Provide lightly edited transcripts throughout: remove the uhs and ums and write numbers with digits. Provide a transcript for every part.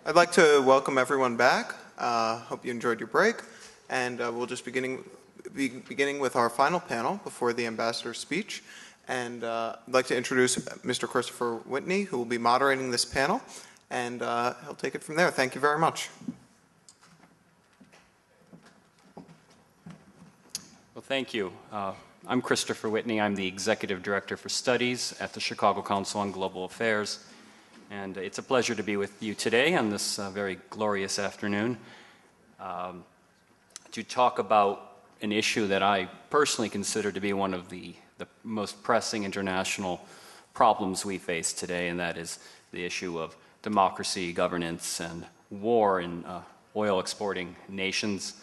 I'd like to welcome everyone back. Hope you enjoyed your break. And we'll just be beginning with our final panel before the ambassador's speech. And I'd like to introduce Mr. Christopher Whitney, who will be moderating this panel. And he'll take it from there. Thank you very much. Well, thank you. I'm Christopher Whitney. I'm the Executive Director for Studies at the Chicago Council on Global Affairs. And it's a pleasure to be with you today on this very glorious afternoon to talk about an issue that I personally consider to be one of the most pressing international problems we face today, and that is the issue of democracy, governance, and war in oil exporting nations.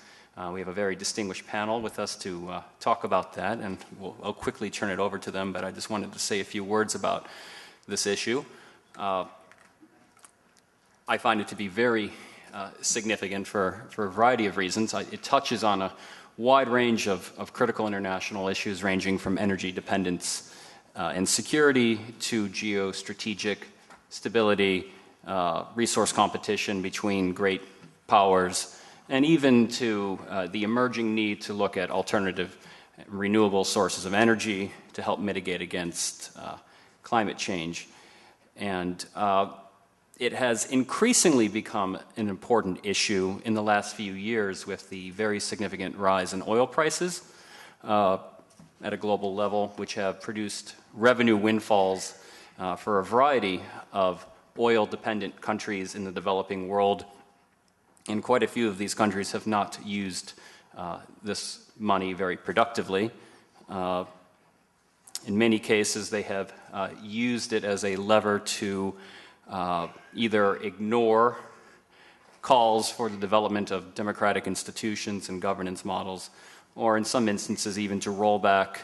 We have a very distinguished panel with us to talk about that, and I'll quickly turn it over to them, but I just wanted to say a few words about this issue. I find it to be very significant for a variety of reasons. It touches on a wide range of critical international issues ranging from energy dependence and security to geostrategic stability, resource competition between great powers, and even to the emerging need to look at alternative renewable sources of energy to help mitigate against climate change. And it has increasingly become an important issue in the last few years with the very significant rise in oil prices at a global level, which have produced revenue windfalls for a variety of oil-dependent countries in the developing world. And quite a few of these countries have not used this money very productively. In many cases, they have used it as a lever to either ignore calls for the development of democratic institutions and governance models, or in some instances even to roll back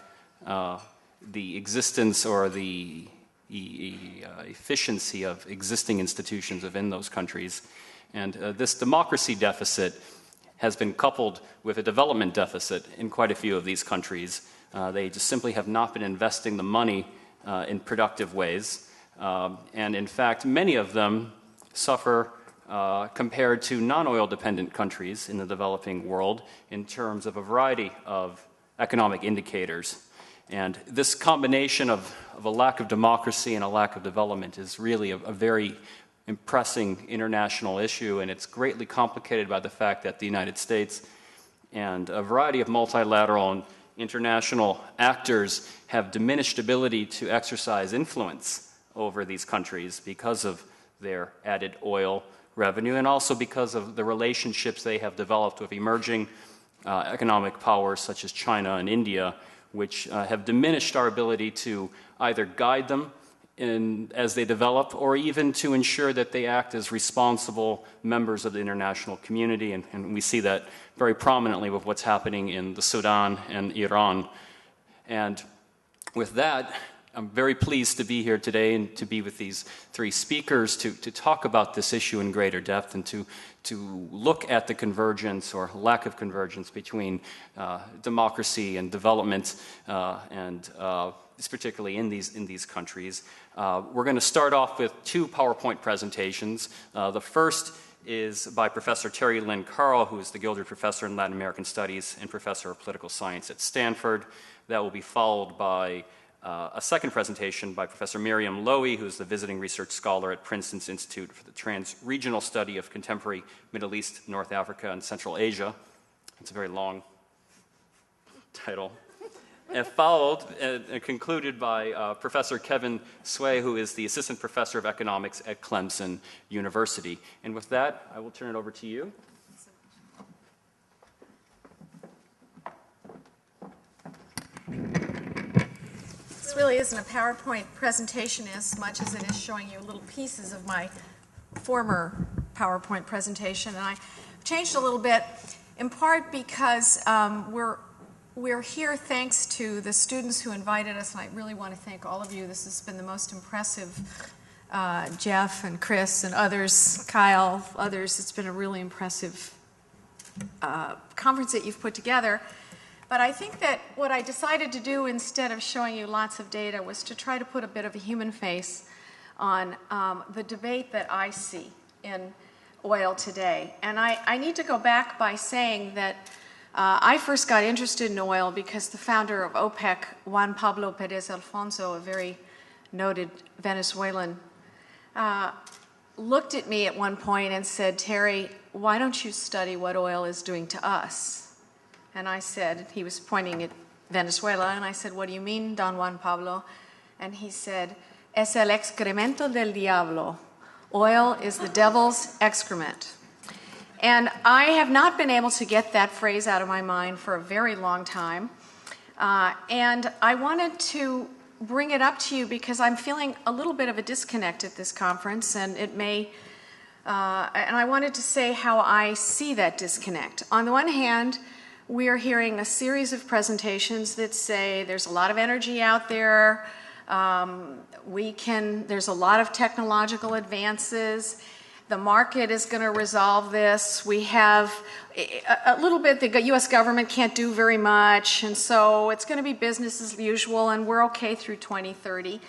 the existence or the efficiency of existing institutions within those countries. And this democracy deficit has been coupled with a development deficit in quite a few of these countries. They just simply have not been investing the money in productive ways. And in fact, many of them suffer compared to non-oil dependent countries in the developing world in terms of a variety of economic indicators. And this combination of a lack of democracy and a lack of development is really a very pressing international issue, and it's greatly complicated by the fact that the United States and a variety of multilateral and international actors have diminished ability to exercise influence over these countries because of their added oil revenue and also because of the relationships they have developed with emerging economic powers such as China and India, which have diminished our ability to either guide them as they develop or even to ensure that they act as responsible members of the international community. And we see that very prominently with what's happening in the Sudan and Iran. And with that, I'm very pleased to be here today and to be with these three speakers to talk about this issue in greater depth and to look at the convergence or lack of convergence between democracy and development, and particularly in these countries. We're going to start off with two PowerPoint presentations. The first is by Professor Lynn Karl, who is the Gilder Professor in Latin American Studies and Professor of Political Science at Stanford. That will be followed by a second presentation by Professor Miriam Lowy, who is the visiting research scholar at Princeton's Institute for the Trans-Regional Study of Contemporary Middle East, North Africa, and Central Asia. It's a very long title. And followed and concluded by Professor Kevin Sway, who is the Assistant Professor of Economics at Clemson University. And with that, I will turn it over to you. This really isn't a PowerPoint presentation as much as it is showing you little pieces of my former PowerPoint presentation. And I changed a little bit, in part because we're here thanks to the students who invited us, and I really want to thank all of you. This has been the most impressive, Jeff and Chris and others, Kyle, others. It's been a really impressive conference that you've put together. But I think that what I decided to do instead of showing you lots of data was to try to put a bit of a human face on the debate that I see in oil today. And I need to go back by saying that I first got interested in oil because the founder of OPEC, Juan Pablo Pérez Alfonso, a very noted Venezuelan, looked at me at one point and said, "Terry, why don't you study what oil is doing to us?" And I said, he was pointing at Venezuela, and I said, "What do you mean, Don Juan Pablo?" And he said, "Es el excremento del diablo." Oil is the devil's excrement. And I have not been able to get that phrase out of my mind for a very long time. And I wanted to bring it up to you because I'm feeling a little bit of a disconnect at this conference, and and I wanted to say how I see that disconnect. On the one hand, we are hearing a series of presentations that say there's a lot of energy out there, there's a lot of technological advances, the market is going to resolve this, we have a little bit, the U.S. government can't do very much, and so it's going to be business as usual, and we're okay through 2030.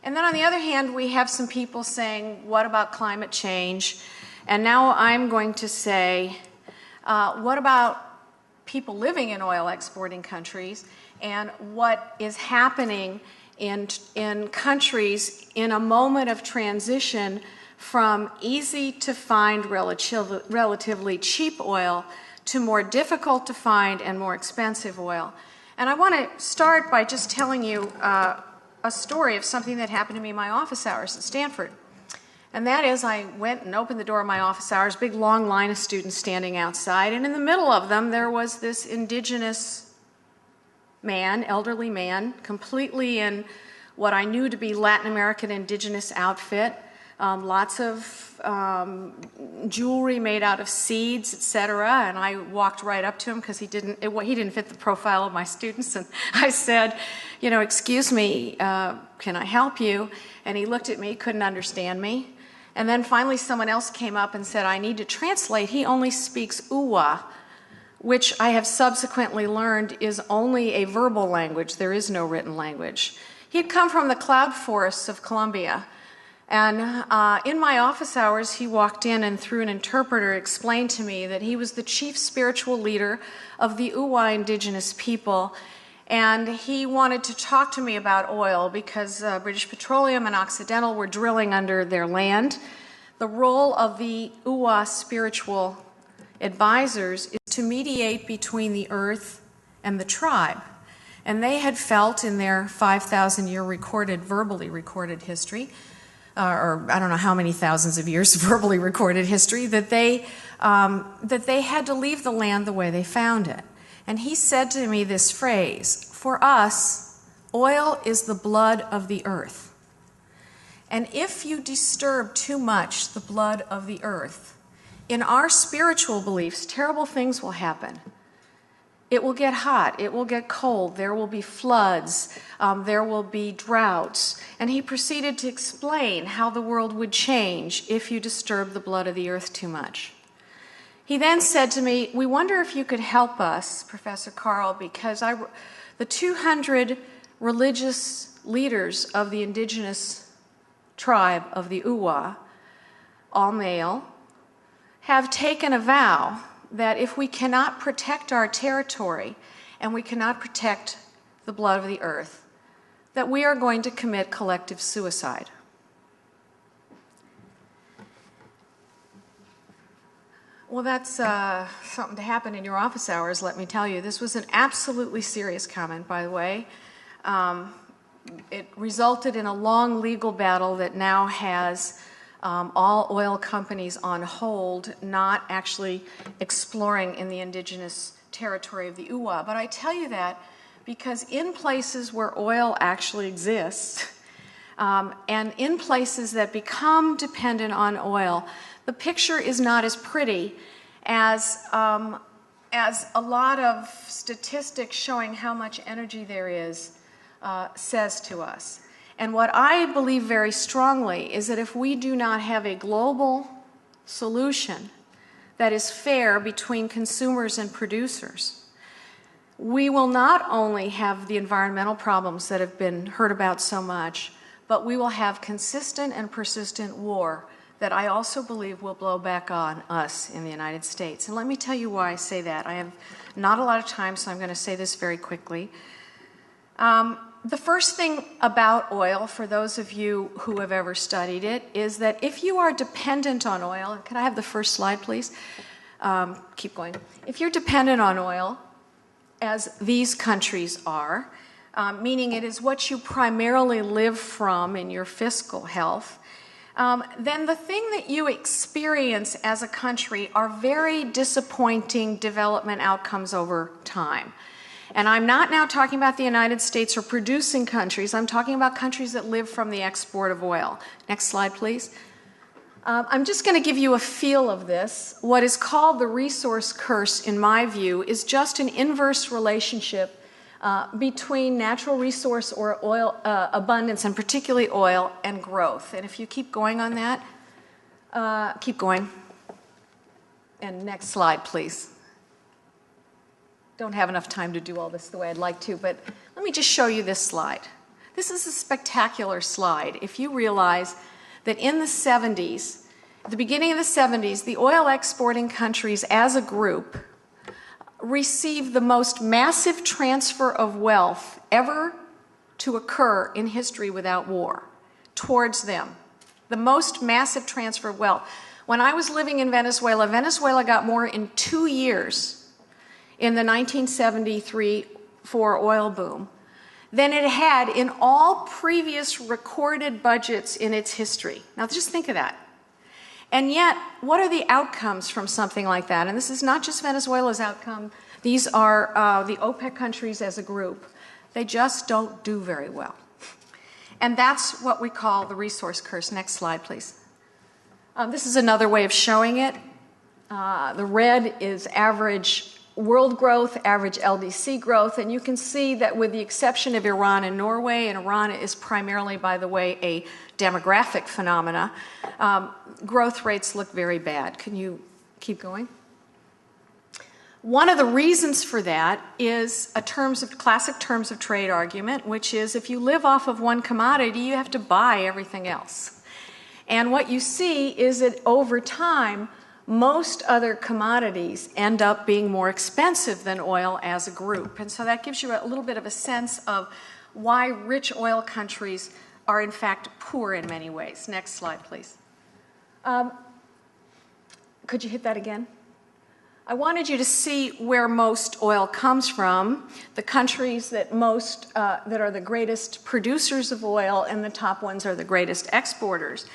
And then on the other hand, we have some people saying, what about climate change? And now I'm going to say, what about people living in oil exporting countries, and what is happening in countries in a moment of transition from easy to find relatively cheap oil to more difficult to find and more expensive oil. And I want to start by just telling you a story of something that happened to me in my office hours at Stanford. And that is, I went and opened the door of my office hours, big long line of students standing outside, and in the middle of them there was this indigenous man, elderly man, completely in what I knew to be Latin American indigenous outfit, lots of jewelry made out of seeds, etc. And I walked right up to him because he didn't fit the profile of my students, and I said, "Excuse me, can I help you?" And he looked at me, couldn't understand me. And then finally someone else came up and said, "I need to translate. He only speaks Uwa," which I have subsequently learned is only a verbal language. There is no written language. He had come from the cloud forests of Colombia. And in my office hours, he walked in and through an interpreter explained to me that he was the chief spiritual leader of the Uwa indigenous people. And he wanted to talk to me about oil because British Petroleum and Occidental were drilling under their land. The role of the Uwa spiritual advisors is to mediate between the earth and the tribe. And they had felt in their 5,000-year verbally recorded history, or I don't know how many thousands of years verbally recorded history, that they had to leave the land the way they found it. And he said to me this phrase, "For us, oil is the blood of the earth. And if you disturb too much the blood of the earth, in our spiritual beliefs, terrible things will happen. It will get hot, it will get cold, there will be floods, there will be droughts." And he proceeded to explain how the world would change if you disturb the blood of the earth too much. He then said to me, "We wonder if you could help us, Professor Karl, because the 200 religious leaders of the indigenous tribe of the Uwa, all male, have taken a vow that if we cannot protect our territory and we cannot protect the blood of the earth, that we are going to commit collective suicide." Well, that's something to happen in your office hours, let me tell you. This was an absolutely serious comment, by the way. It resulted in a long legal battle that now has all oil companies on hold, not actually exploring in the indigenous territory of the Uwa. But I tell you that because in places where oil actually exists, and in places that become dependent on oil, the picture is not as pretty as a lot of statistics showing how much energy there is says to us. And what I believe very strongly is that if we do not have a global solution that is fair between consumers and producers, we will not only have the environmental problems that have been heard about so much, but we will have consistent and persistent war that I also believe will blow back on us in the United States. And let me tell you why I say that. I have not a lot of time, so I'm going to say this very quickly. The first thing about oil, for those of you who have ever studied it, is that if you are dependent on oil, can I have the first slide, please? Keep going. If you're dependent on oil, as these countries are, meaning it is what you primarily live from in your fiscal health, then the thing that you experience as a country are very disappointing development outcomes over time. And I'm not now talking about the United States or producing countries. I'm talking about countries that live from the export of oil. Next slide, please. I'm just going to give you a feel of this. What is called the resource curse, in my view, is just an inverse relationship between natural resource or oil abundance, and particularly oil, and growth. And if you keep going on that, keep going. And next slide, please. Don't have enough time to do all this the way I'd like to, but let me just show you this slide. This is a spectacular slide. If you realize that in the 70s, at the beginning of the 70s, the oil exporting countries as a group received the most massive transfer of wealth ever to occur in history without war towards them. The most massive transfer of wealth. When I was living in Venezuela, Venezuela got more in 2 years in the 1973-4 oil boom than it had in all previous recorded budgets in its history. Now just think of that. And yet, what are the outcomes from something like that? And this is not just Venezuela's outcome. These are the OPEC countries as a group. They just don't do very well. And that's what we call the resource curse. Next slide, please. This is another way of showing it. The red is average world growth, average LDC growth, and you can see that with the exception of Iran and Norway, and Iran is primarily, by the way, a demographic phenomena, growth rates look very bad. Can you keep going? One of the reasons for that is a classic terms of trade argument, which is if you live off of one commodity, you have to buy everything else. And what you see is that over time, most other commodities end up being more expensive than oil as a group. And so that gives you a little bit of a sense of why rich oil countries are in fact poor in many ways. Next slide, please. Could you hit that again? I wanted you to see where most oil comes from, the countries that that are the greatest producers of oil, and the top ones are the greatest exporters.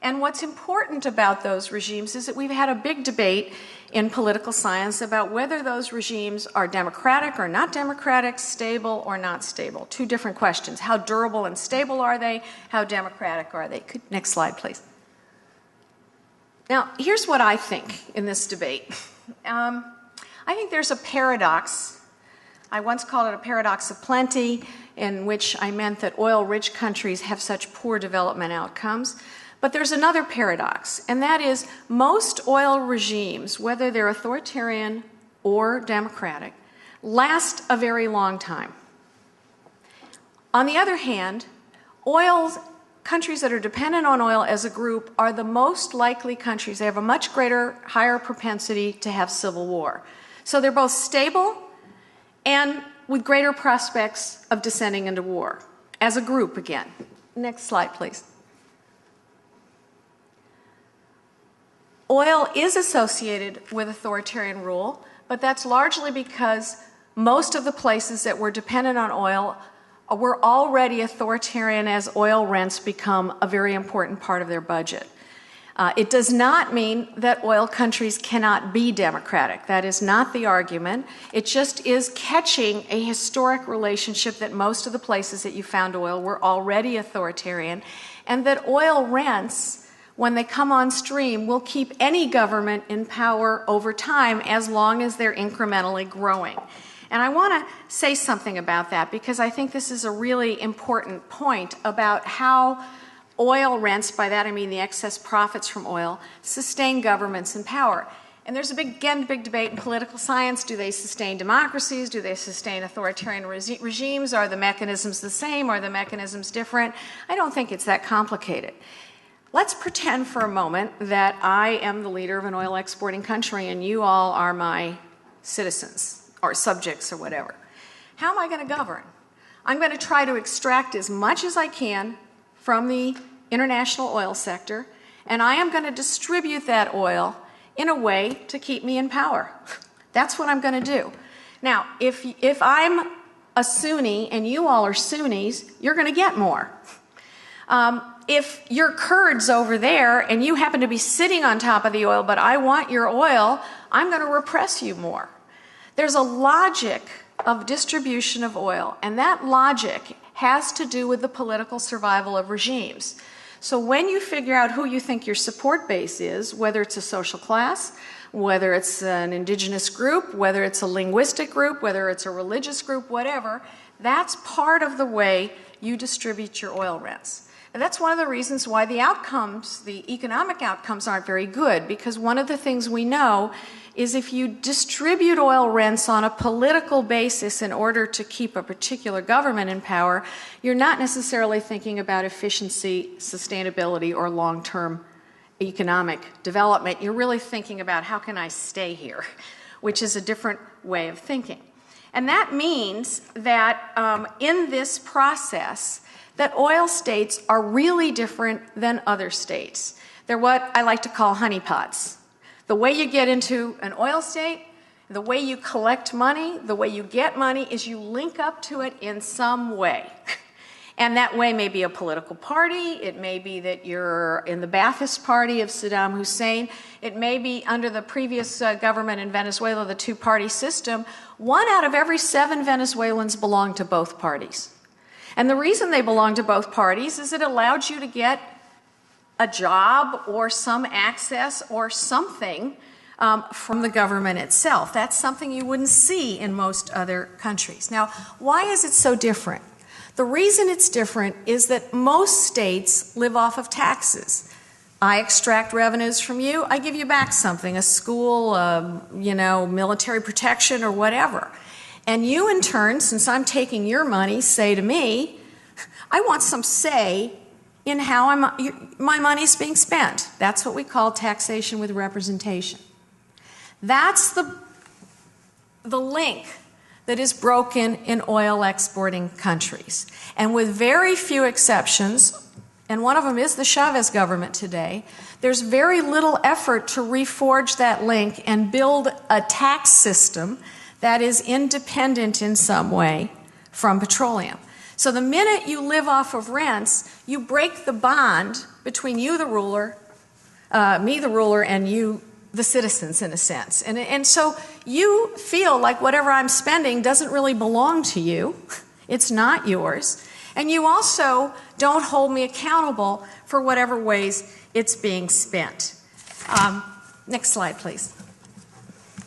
And what's important about those regimes is that we've had a big debate in political science about whether those regimes are democratic or not democratic, stable or not stable. Two different questions. How durable and stable are they? How democratic are they? Next slide, please. Now, here's what I think in this debate. I think there's a paradox. I once called it a paradox of plenty, in which I meant that oil-rich countries have such poor development outcomes. But there's another paradox, and that is most oil regimes, whether they're authoritarian or democratic, last a very long time. On the other hand, countries that are dependent on oil as a group are the most likely countries. They have a much higher propensity to have civil war. So they're both stable and with greater prospects of descending into war, as a group again. Next slide, please. Oil is associated with authoritarian rule, but that's largely because most of the places that were dependent on oil were already authoritarian as oil rents become a very important part of their budget. It does not mean that oil countries cannot be democratic. That is not the argument. It just is catching a historic relationship that most of the places that you found oil were already authoritarian, and that oil rents, when they come on stream, will keep any government in power over time as long as they're incrementally growing. And I want to say something about that because I think this is a really important point about how oil rents, by that I mean the excess profits from oil, sustain governments in power. And there's a big debate in political science. Do they sustain democracies? Do they sustain authoritarian regimes? Are the mechanisms the same? Are the mechanisms different? I don't think it's that complicated. let's pretend for a moment that I am the leader of an oil exporting country and you all are my citizens or subjects or whatever. How am I going to govern? I'm going to try to extract as much as I can from the international oil sector, and I am going to distribute that oil in a way to keep me in power. That's what I'm going to do. Now, if I'm a Sunni and you all are Sunnis, you're going to get more. If you're Kurds over there and you happen to be sitting on top of the oil, but I want your oil, I'm going to repress you more. There's a logic of distribution of oil, and that logic has to do with the political survival of regimes. So when you figure out who you think your support base is, whether it's a social class, whether it's an indigenous group, whether it's a linguistic group, whether it's a religious group, whatever, that's part of the way you distribute your oil rents. And that's one of the reasons why the outcomes, the economic outcomes, aren't very good, because one of the things we know is if you distribute oil rents on a political basis in order to keep a particular government in power, you're not necessarily thinking about efficiency, sustainability, or long-term economic development. You're really thinking about how can I stay here, which is a different way of thinking. And that means that in this process, that oil states are really different than other states. They're what I like to call honeypots. The way you get into an oil state, the way you collect money, the way you get money is you link up to it in some way. And that way may be a political party, it may be that you're in the Ba'athist party of Saddam Hussein, it may be under the previous government in Venezuela, the two-party system. 1 out of every 7 Venezuelans belong to both parties. And the reason they belong to both parties is it allowed you to get a job or some access or something from the government itself. That's something you wouldn't see in most other countries. Now, why is it so different? The reason it's different is that most states live off of taxes. I extract revenues from you, I give you back something, a school, military protection or whatever. And you in turn, since I'm taking your money, say to me, I want some say in how my money's being spent. That's what we call taxation with representation. That's the link that is broken in oil exporting countries. And with very few exceptions, and one of them is the Chavez government today, there's very little effort to reforge that link and build a tax system that is independent in some way from petroleum. So the minute you live off of rents, you break the bond between you, the ruler, me, the ruler, and you, the citizens, in a sense. And so you feel like whatever I'm spending doesn't really belong to you. It's not yours. And you also don't hold me accountable for whatever ways it's being spent. Next slide, please.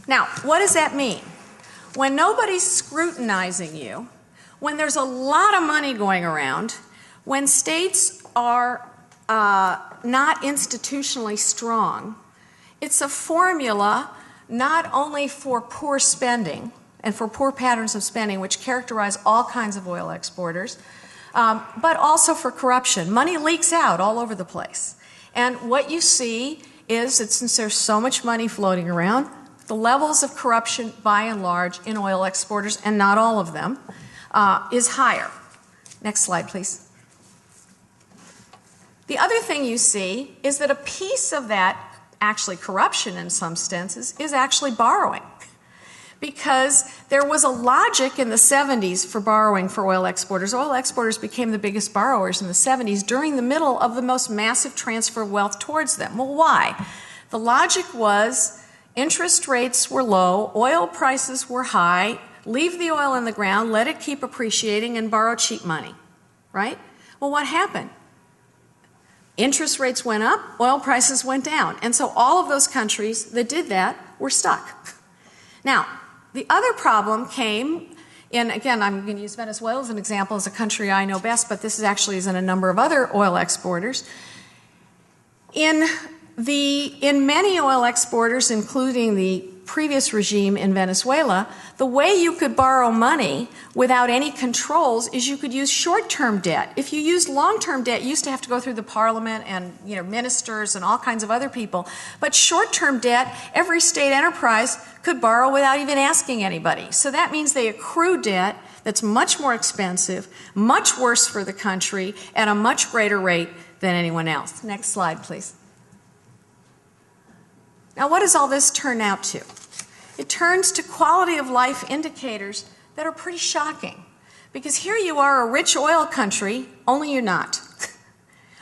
Now, what does that mean? When nobody's scrutinizing you, when there's a lot of money going around, when states are not institutionally strong, it's a formula not only for poor spending and for poor patterns of spending, which characterize all kinds of oil exporters, but also for corruption. Money leaks out all over the place. And what you see is that since there's so much money floating around, the levels of corruption, by and large, in oil exporters, and not all of them, is higher. Next slide, please. The other thing you see is that a piece of that, actually corruption in some senses, is actually borrowing. Because there was a logic in the 70s for borrowing for oil exporters. Oil exporters became the biggest borrowers in the 70s during the middle of the most massive transfer of wealth towards them. Well, why? The logic was interest rates were low, oil prices were high, leave the oil in the ground, let it keep appreciating, and borrow cheap money, right? Well, what happened? Interest rates went up, oil prices went down. And so all of those countries that did that were stuck. Now, the other problem came in, again, I'm going to use Venezuela as an example as a country I know best, but this is actually in a number of other oil exporters. In many oil exporters, including the previous regime in Venezuela, the way you could borrow money without any controls is you could use short-term debt. If you used long-term debt, you used to have to go through the parliament and ministers and all kinds of other people. But short-term debt, every state enterprise could borrow without even asking anybody. So that means they accrue debt that's much more expensive, much worse for the country, at a much greater rate than anyone else. Next slide, please. Now, what does all this turn out to? It turns to quality of life indicators that are pretty shocking. Because here you are, a rich oil country, only you're not.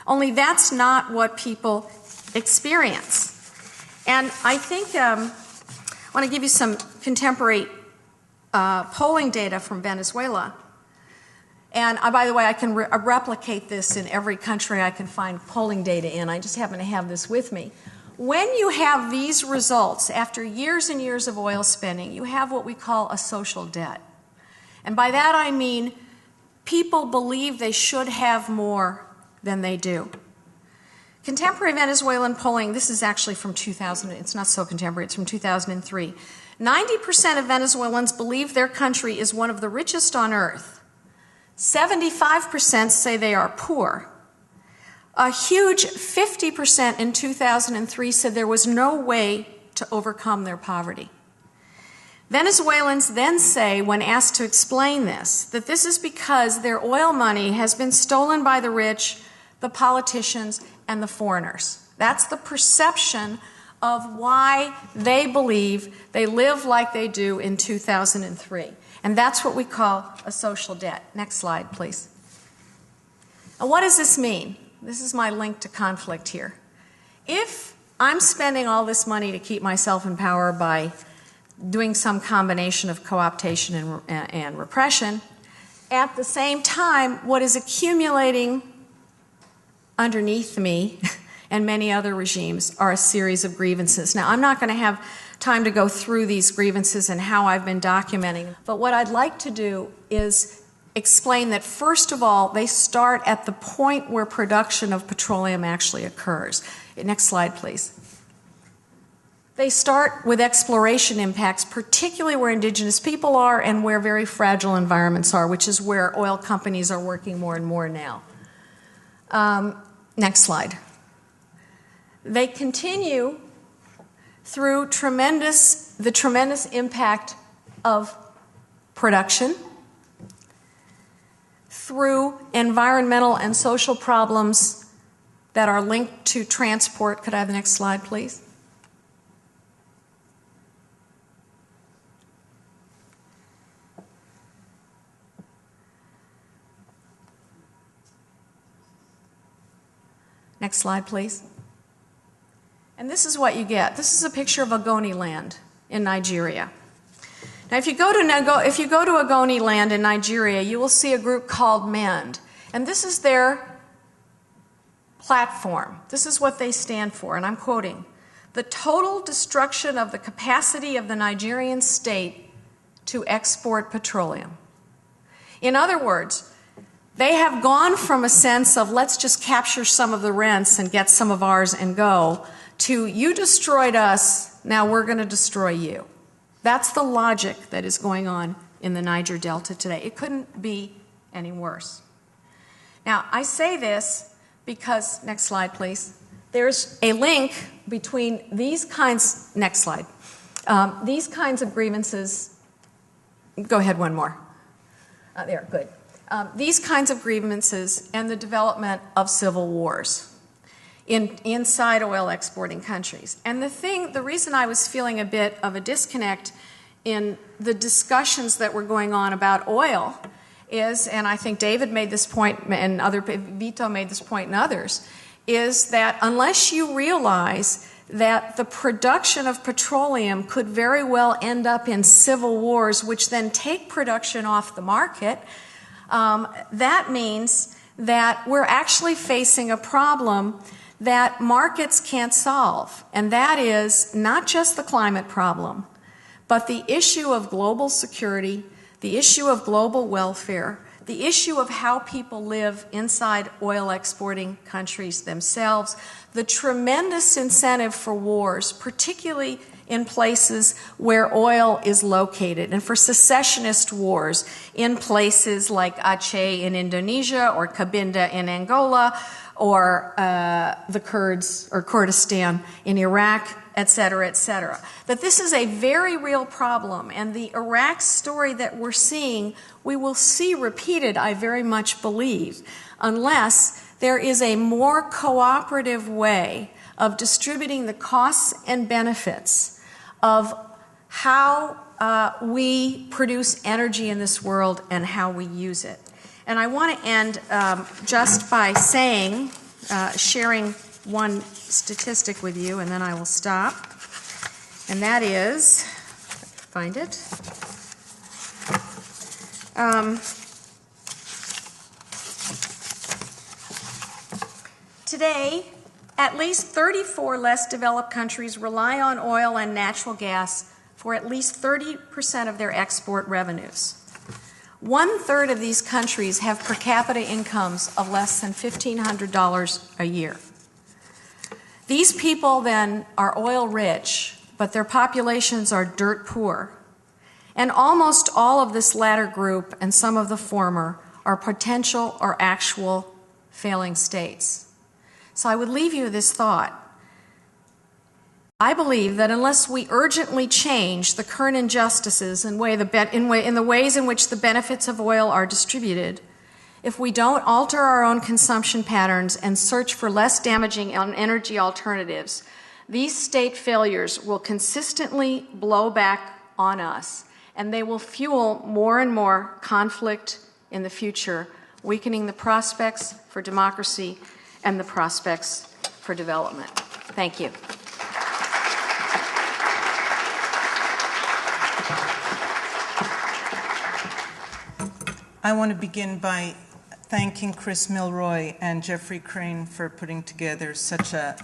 Only that's not what people experience. And I think I want to give you some contemporary polling data from Venezuela. And by the way, I can replicate this in every country I can find polling data in. I just happen to have this with me. When you have these results, after years and years of oil spending, you have what we call a social debt. And by that I mean people believe they should have more than they do. Contemporary Venezuelan polling, this is actually from 2000, it's not so contemporary, it's from 2003. 90% of Venezuelans believe their country is one of the richest on earth. 75% say they are poor. A huge 50% in 2003 said there was no way to overcome their poverty. Venezuelans then say, when asked to explain this, that this is because their oil money has been stolen by the rich, the politicians, and the foreigners. That's the perception of why they believe they live like they do in 2003. And that's what we call a social debt. Next slide, please. And what does this mean? This is my link to conflict here. If I'm spending all this money to keep myself in power by doing some combination of co-optation and repression, at the same time, what is accumulating underneath me and many other regimes are a series of grievances. Now, I'm not going to have time to go through these grievances and how I've been documenting, but what I'd like to do is explain that, first of all, they start at the point where production of petroleum actually occurs. Next slide, please. They start with exploration impacts, particularly where indigenous people are and where very fragile environments are, which is where oil companies are working more and more now. Next slide. They continue through the tremendous impact of production, through environmental and social problems that are linked to transport. Could I have the next slide, please? Next slide, please. And this is what you get. This is a picture of Ogoni land in Nigeria. Now, if you go to Ogoni land in Nigeria, you will see a group called MEND. And this is their platform. This is what they stand for, and I'm quoting: "The total destruction of the capacity of the Nigerian state to export petroleum." In other words, they have gone from a sense of let's just capture some of the rents and get some of ours and go, to you destroyed us, now we're going to destroy you. That's the logic that is going on in the Niger Delta today. It couldn't be any worse. Now, I say this because, next slide, please, there's a link between these kinds, next slide, these kinds of grievances. Go ahead, one more. There, good. These kinds of grievances and the development of civil wars inside oil exporting countries. And the reason I was feeling a bit of a disconnect in the discussions that were going on about oil is, and I think David made this point and Vito made this point and others, is that unless you realize that the production of petroleum could very well end up in civil wars, which then take production off the market, that means that we're actually facing a problem that markets can't solve, and that is not just the climate problem, but the issue of global security, the issue of global welfare, the issue of how people live inside oil exporting countries themselves, the tremendous incentive for wars, particularly in places where oil is located, and for secessionist wars in places like Aceh in Indonesia or Cabinda in Angola or the Kurds or Kurdistan in Iraq, et cetera, et cetera. That this is a very real problem, and the Iraq story that we're seeing, we will see repeated, I very much believe, unless there is a more cooperative way of distributing the costs and benefits of how we produce energy in this world and how we use it. And I want to end just by saying, sharing one statistic with you, and then I will stop. And that is, find it. Today, at least 34 less developed countries rely on oil and natural gas for at least 30% of their export revenues. 1/3 of these countries have per capita incomes of less than $1,500 a year. These people then are oil rich, but their populations are dirt poor. And almost all of this latter group and some of the former are potential or actual failing states. So I would leave you with this thought. I believe that unless we urgently change the current injustices in the ways in which the benefits of oil are distributed, if we don't alter our own consumption patterns and search for less damaging energy alternatives, these state failures will consistently blow back on us, and they will fuel more and more conflict in the future, weakening the prospects for democracy and the prospects for development. Thank you. I want to begin by thanking Chris Milroy and Jeffrey Crane for putting together such an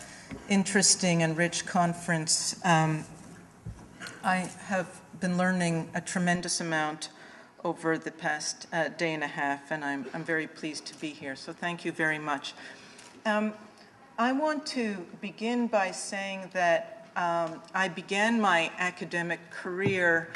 interesting and rich conference. I have been learning a tremendous amount over the past day and a half, and I'm very pleased to be here. So thank you very much. I want to begin by saying that I began my academic career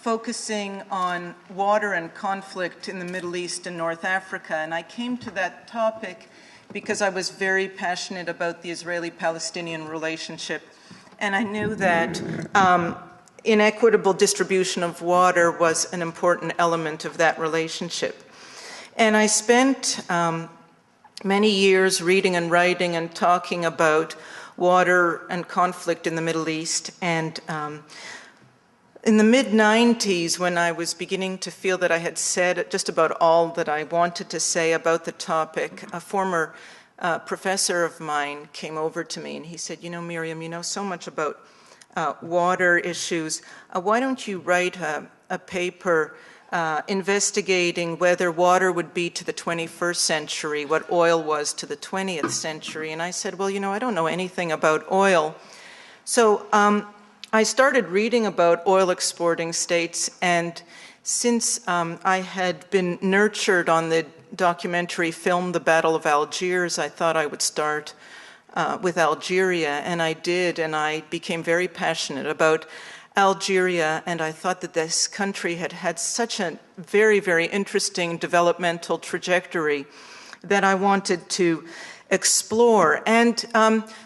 focusing on water and conflict in the Middle East and North Africa, and I came to that topic because I was very passionate about the Israeli-Palestinian relationship, and I knew that inequitable distribution of water was an important element of that relationship. And I spent many years reading and writing and talking about water and conflict in the Middle East. And in the mid-90s, when I was beginning to feel that I had said just about all that I wanted to say about the topic, a former professor of mine came over to me and he said, "You know, Miriam, you know so much about water issues. Why don't you write a paper investigating whether water would be to the 21st century what oil was to the 20th century?" And I said, "Well, you know, I don't know anything about oil." So I started reading about oil exporting states, and since I had been nurtured on the documentary film The Battle of Algiers, I thought I would start with Algeria, and I did, and I became very passionate about Algeria, and I thought that this country had had such a very, very interesting developmental trajectory that I wanted to explore. And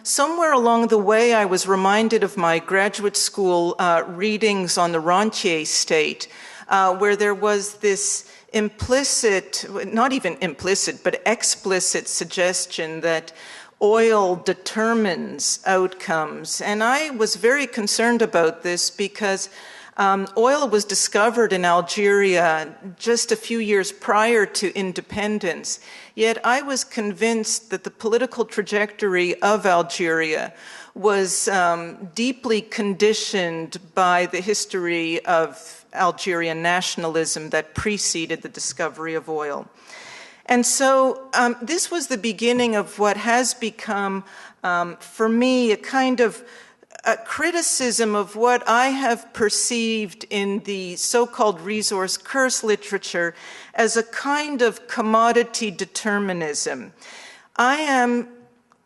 somewhere along the way, I was reminded of my graduate school readings on the Rentier state, where there was this implicit, not even implicit, but explicit suggestion that oil determines outcomes. And I was very concerned about this because oil was discovered in Algeria just a few years prior to independence. Yet I was convinced that the political trajectory of Algeria was deeply conditioned by the history of Algerian nationalism that preceded the discovery of oil. And so this was the beginning of what has become, for me, a kind of a criticism of what I have perceived in the so-called resource curse literature as a kind of commodity determinism. I am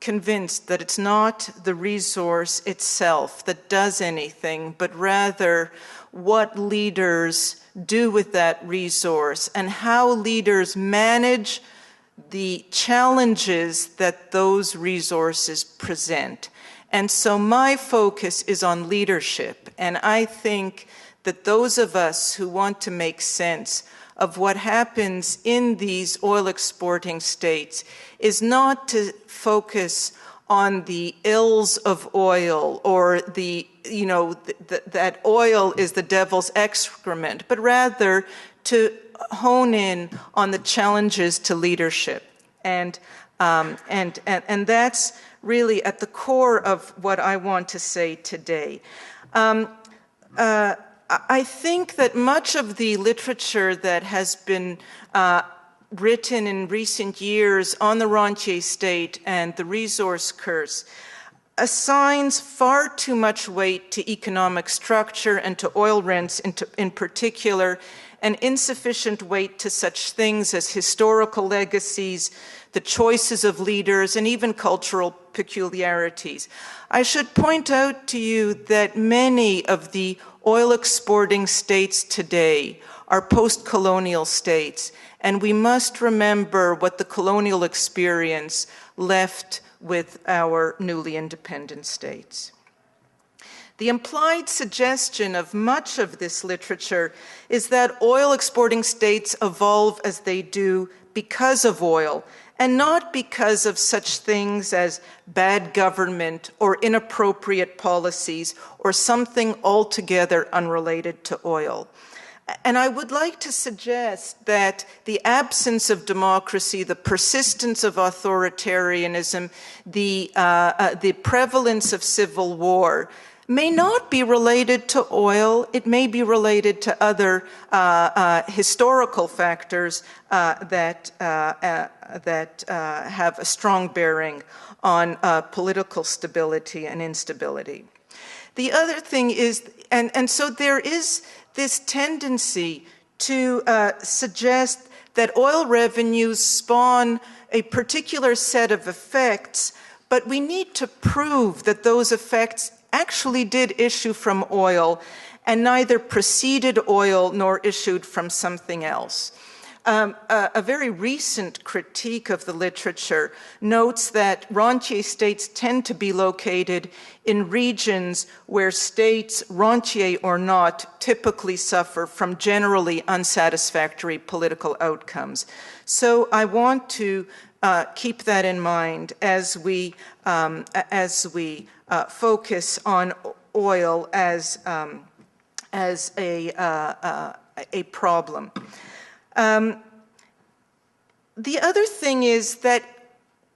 convinced that it's not the resource itself that does anything, but rather what leaders do with that resource and how leaders manage the challenges that those resources present. And so my focus is on leadership, and I think that those of us who want to make sense of what happens in these oil exporting states is not to focus on the ills of oil or that oil is the devil's excrement, but rather to hone in on the challenges to leadership. And that's really at the core of what I want to say today. I think that much of the literature that has been written in recent years on the rentier state and the resource curse assigns far too much weight to economic structure and to oil rents in particular, and insufficient weight to such things as historical legacies, the choices of leaders, and even cultural peculiarities. I should point out to you that many of the oil exporting states today are post-colonial states, and we must remember what the colonial experience left with our newly independent states. The implied suggestion of much of this literature is that oil exporting states evolve as they do because of oil, and not because of such things as bad government or inappropriate policies or something altogether unrelated to oil. And I would like to suggest that the absence of democracy, the persistence of authoritarianism, the prevalence of civil war may not be related to oil. It may be related to other historical factors that have a strong bearing on political stability and instability. The other thing is, and so there is this tendency to suggest that oil revenues spawn a particular set of effects, but we need to prove that those effects actually did issue from oil and neither preceded oil nor issued from something else. A very recent critique of the literature notes that rentier states tend to be located in regions where states, rentier or not, typically suffer from generally unsatisfactory political outcomes. So I want to keep that in mind as we focus on oil as a problem. The other thing is that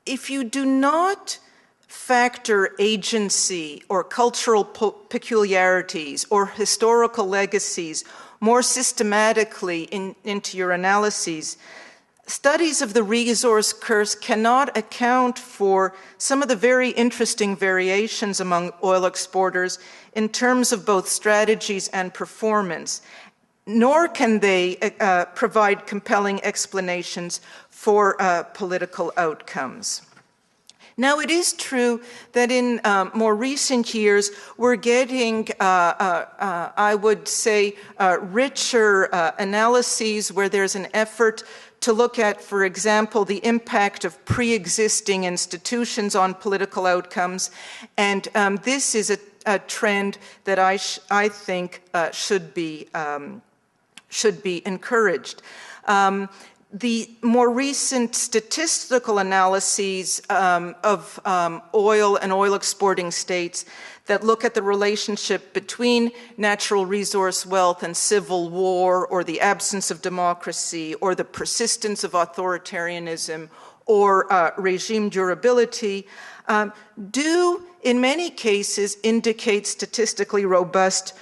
if you do not factor agency or cultural peculiarities or historical legacies more systematically into your analyses, studies of the resource curse cannot account for some of the very interesting variations among oil exporters in terms of both strategies and performance, nor can they provide compelling explanations for political outcomes. Now, it is true that in more recent years, we're getting, I would say, richer analyses where there's an effort to look at, for example, the impact of pre-existing institutions on political outcomes. And this is a trend that I think should be encouraged. The more recent statistical analyses of oil and oil exporting states that look at the relationship between natural resource wealth and civil war, or the absence of democracy, or the persistence of authoritarianism, or regime durability, do in many cases indicate statistically robust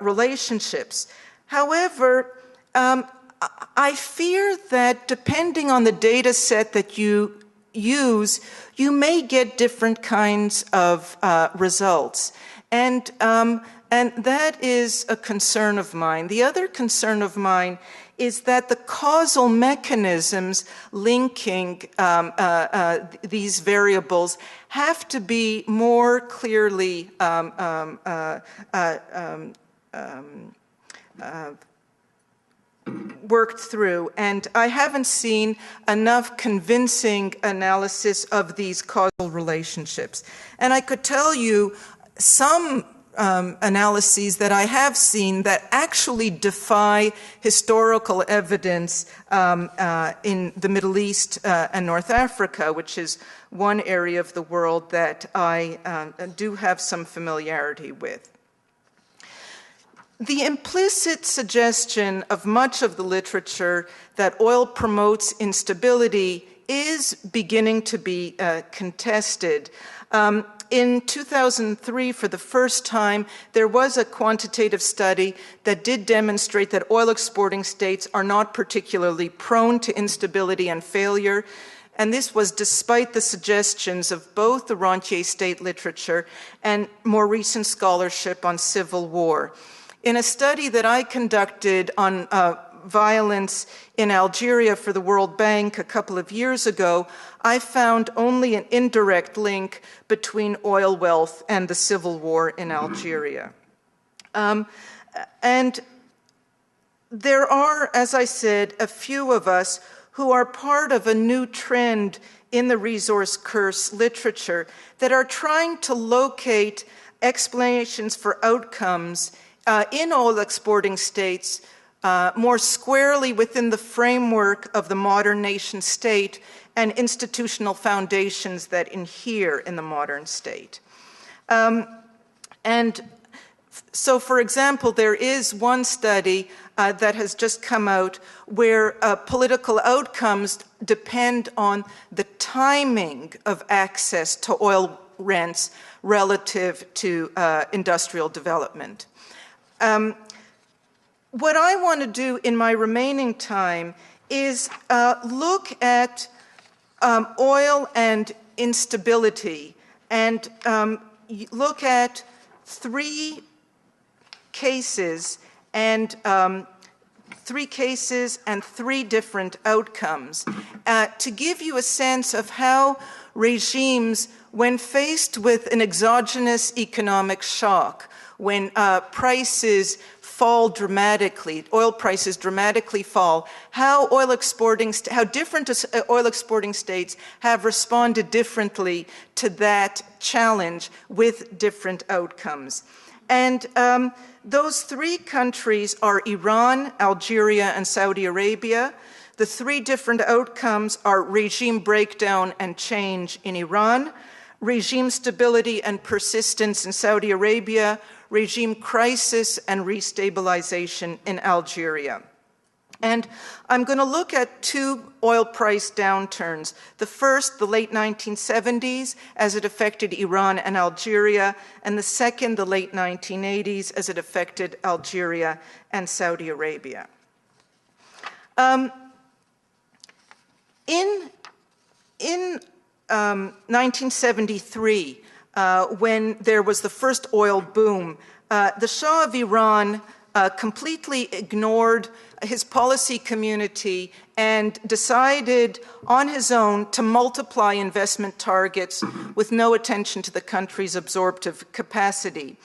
relationships. However, I fear that depending on the data set that you use, you may get different kinds of results. And that is a concern of mine. The other concern of mine is that the causal mechanisms linking these variables have to be more clearly worked through, and I haven't seen enough convincing analysis of these causal relationships. And I could tell you some analyses that I have seen that actually defy historical evidence in the Middle East and North Africa, which is one area of the world that I do have some familiarity with. The implicit suggestion of much of the literature that oil promotes instability is beginning to be contested. In 2003, for the first time, there was a quantitative study that did demonstrate that oil exporting states are not particularly prone to instability and failure. And this was despite the suggestions of both the rentier state literature and more recent scholarship on civil war. In a study that I conducted on violence in Algeria for the World Bank a couple of years ago, I found only an indirect link between oil wealth and the civil war in Algeria. And there are, as I said, a few of us who are part of a new trend in the resource curse literature that are trying to locate explanations for outcomes in oil exporting states more squarely within the framework of the modern nation state and institutional foundations that inhere in the modern state. And so, for example, there is one study that has just come out where political outcomes depend on the timing of access to oil rents relative to industrial development. What I want to do in my remaining time is look at oil and instability and look at three cases and three different outcomes to give you a sense of how regimes, when faced with an exogenous economic shock, when prices fall dramatically, oil prices dramatically fall, how different oil exporting states have responded differently to that challenge with different outcomes. And those three countries are Iran, Algeria, and Saudi Arabia. The three different outcomes are regime breakdown and change in Iran, regime stability and persistence in Saudi Arabia, regime crisis and restabilization in Algeria. And I'm going to look at two oil price downturns. The first, the late 1970s, as it affected Iran and Algeria, and the second, the late 1980s, as it affected Algeria and Saudi Arabia. In 1973, when there was the first oil boom, the Shah of Iran completely ignored his policy community and decided on his own to multiply investment targets with no attention to the country's absorptive capacity.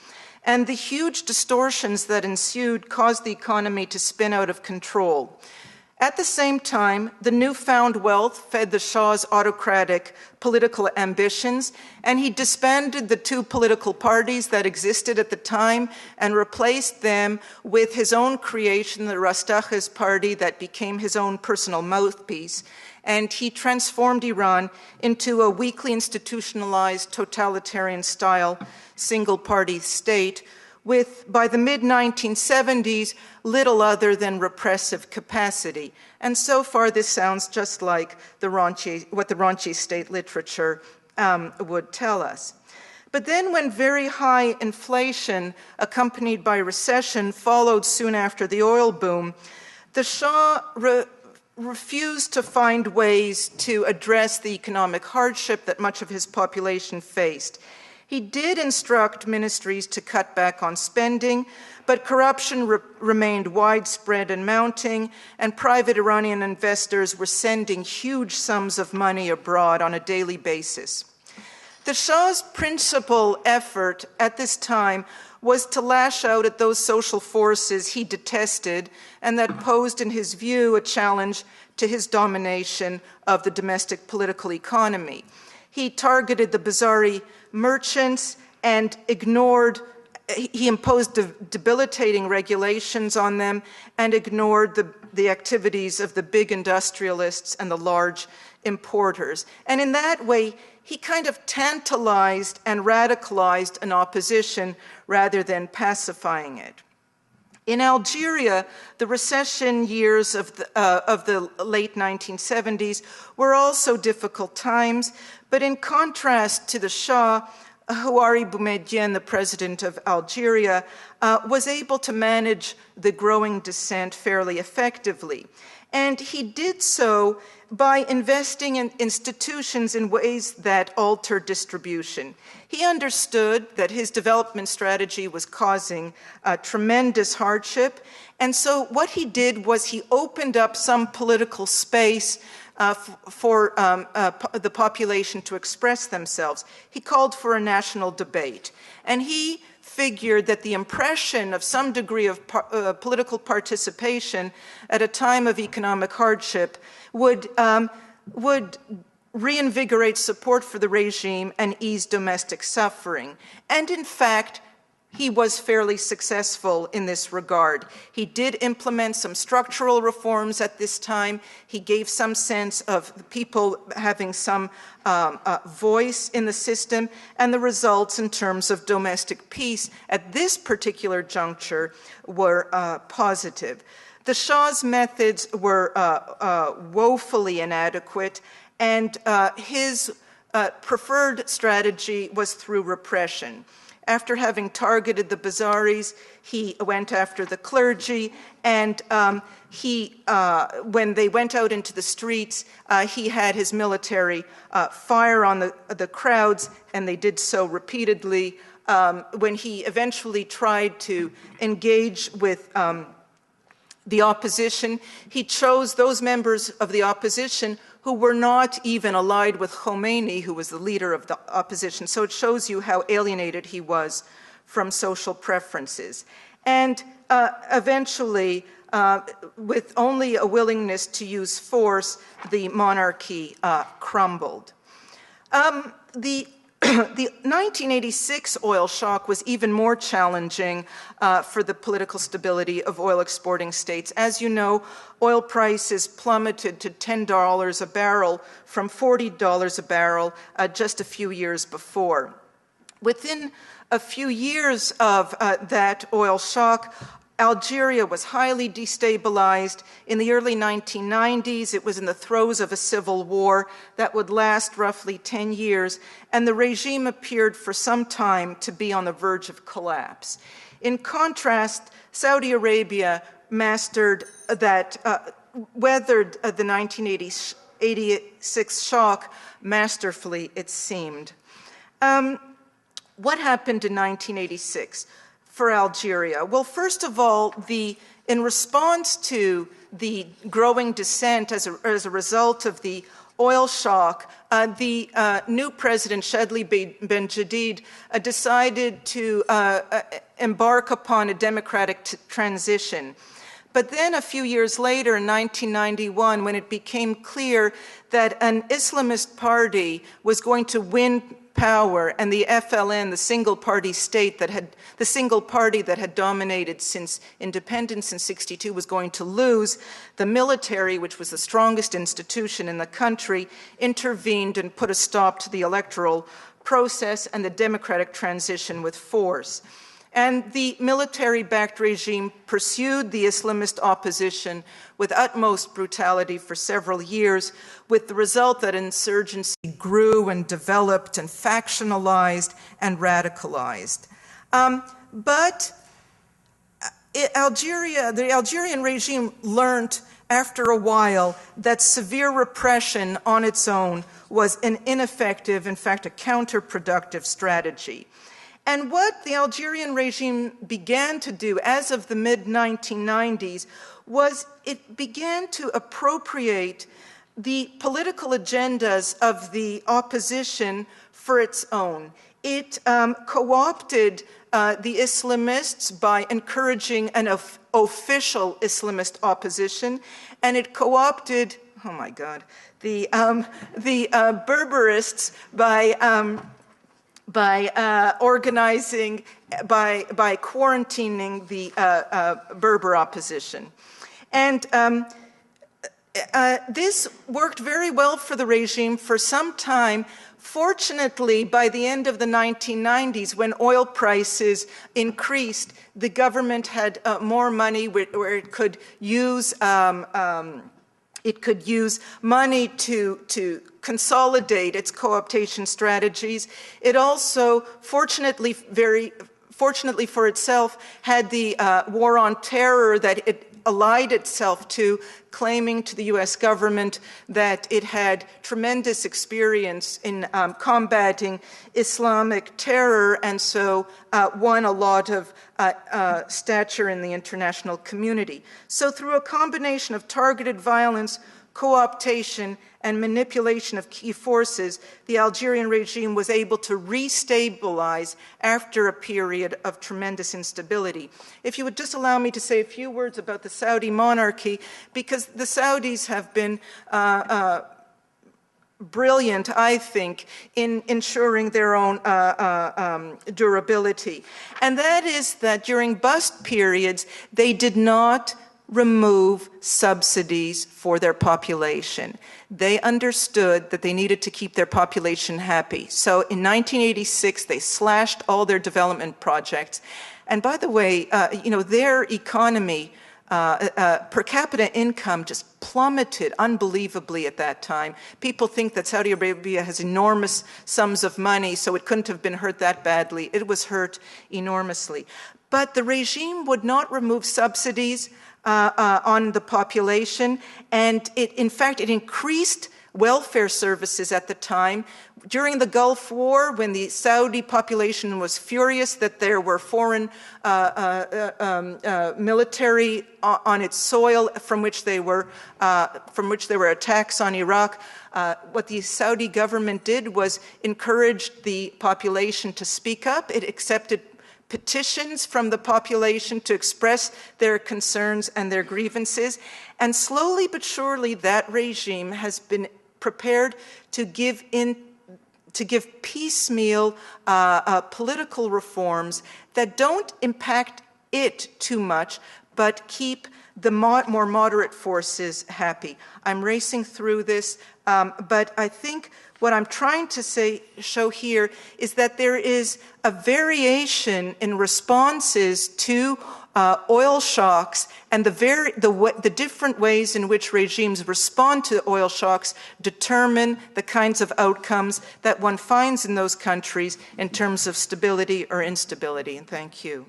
And the huge distortions that ensued caused the economy to spin out of control. At the same time, the newfound wealth fed the Shah's autocratic political ambitions, and he disbanded the two political parties that existed at the time and replaced them with his own creation, the Rastakhi's party, that became his own personal mouthpiece. And he transformed Iran into a weakly institutionalized, totalitarian-style, single-party state with, by the mid-1970s, little other than repressive capacity. And so far, this sounds just like what the raunchy state literature would tell us. But then when very high inflation, accompanied by recession, followed soon after the oil boom, the Shah refused to find ways to address the economic hardship that much of his population faced. He did instruct ministries to cut back on spending, but corruption remained widespread and mounting, and private Iranian investors were sending huge sums of money abroad on a daily basis. The Shah's principal effort at this time was to lash out at those social forces he detested and that posed, in his view, a challenge to his domination of the domestic political economy. He targeted the Bazari merchants and he imposed debilitating regulations on them and ignored the activities of the big industrialists and the large importers. And in that way, he kind of tantalized and radicalized an opposition rather than pacifying it. In Algeria, the recession years of the late 1970s were also difficult times, but in contrast to the Shah, Houari Boumediene, the president of Algeria, was able to manage the growing dissent fairly effectively. And he did so by investing in institutions in ways that altered distribution. He understood that his development strategy was causing tremendous hardship, and so what he did was he opened up some political space for the population to express themselves. He called for a national debate, and he figured that the impression of some degree of political participation at a time of economic hardship would reinvigorate support for the regime and ease domestic suffering. And in fact, he was fairly successful in this regard. He did implement some structural reforms at this time. He gave some sense of people having some voice in the system, and the results in terms of domestic peace at this particular juncture were positive. The Shah's methods were woefully inadequate, and his preferred strategy was through repression. After having targeted the Bazaris, he went after the clergy, and when they went out into the streets, he had his military fire on the crowds, and they did so repeatedly. When he eventually tried to engage with the opposition, he chose those members of the opposition who were not even allied with Khomeini, who was the leader of the opposition. So it shows you how alienated he was from social preferences. And eventually, with only a willingness to use force, the monarchy crumbled. The 1986 oil shock was even more challenging for the political stability of oil exporting states. As you know, oil prices plummeted to $10 a barrel from $40 a barrel just a few years before. Within a few years of that oil shock, Algeria was highly destabilized. In the early 1990s, it was in the throes of a civil war that would last roughly 10 years, and the regime appeared for some time to be on the verge of collapse. In contrast, Saudi Arabia weathered the 1986 shock masterfully, it seemed. What happened in 1986? For Algeria? Well, first of all, in response to the growing dissent as a result of the oil shock, the new president, Chadli Ben Jadid, decided to embark upon a democratic transition. But then a few years later, in 1991, when it became clear that an Islamist party was going to win power, and the FLN, the single party that had dominated since independence in '62, was going to lose, the military, which was the strongest institution in the country, intervened and put a stop to the electoral process and the democratic transition with force. And the military-backed regime pursued the Islamist opposition with utmost brutality for several years, with the result that insurgency grew and developed and factionalized and radicalized. But the Algerian regime learned after a while that severe repression on its own was an ineffective, in fact, a counterproductive strategy. And what the Algerian regime began to do as of the mid-1990s was it began to appropriate the political agendas of the opposition for its own. It co-opted the Islamists by encouraging an official Islamist opposition, and it co-opted, oh my God, the Berberists by organizing, by quarantining the Berber opposition. And this worked very well for the regime for some time. Fortunately, by the end of the 1990s, when oil prices increased, the government had more money where it could use money to consolidate its co-optation strategies. It also, fortunately for itself, had the war on terror that it allied itself to, claiming to the U.S. government that it had tremendous experience in combating Islamic terror, and so won a lot of stature in the international community. So through a combination of targeted violence, co-optation, and manipulation of key forces, the Algerian regime was able to restabilize after a period of tremendous instability. If you would just allow me to say a few words about the Saudi monarchy, because the Saudis have been brilliant, I think, in ensuring their own durability. And that is that during bust periods, they did not remove subsidies for their population. They understood that they needed to keep their population happy. So in 1986, they slashed all their development projects. And by the way, their economy, per capita income just plummeted unbelievably at that time. People think that Saudi Arabia has enormous sums of money, so it couldn't have been hurt that badly. It was hurt enormously. But the regime would not remove subsidies on the population, and it increased welfare services at the time. During the Gulf War, when the Saudi population was furious that there were foreign military on its soil from which there were attacks on Iraq, what the Saudi government did was encourage the population to speak up. It accepted petitions from the population to express their concerns and their grievances. And slowly but surely, that regime has been prepared to give piecemeal political reforms that don't impact it too much, but keep the more moderate forces happy. I'm racing through this, but I think what I'm trying to show here is that there is a variation in responses to oil shocks, and the different ways in which regimes respond to oil shocks determine the kinds of outcomes that one finds in those countries in terms of stability or instability. And thank you.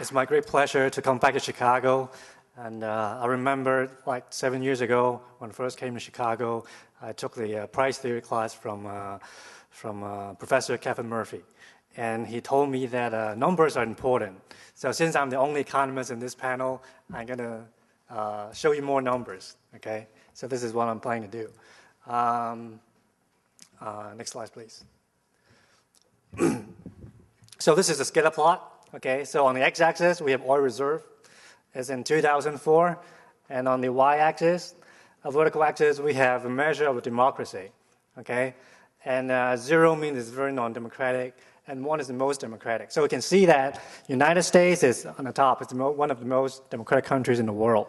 It's my great pleasure to come back to Chicago. And I remember like 7 years ago when I first came to Chicago, I took the price theory class from Professor Kevin Murphy. And he told me that numbers are important. So since I'm the only economist in this panel, I'm going to show you more numbers, okay? So this is what I'm planning to do. Next slide, please. So this is a scatter plot, okay? So on the x-axis, we have oil reserve. It's in 2004. And on the y-axis, a vertical axis, we have a measure of democracy, okay? And 0 means it's very non-democratic, and 1 is the most democratic. So we can see that United States is on the top. It's one of the most democratic countries in the world.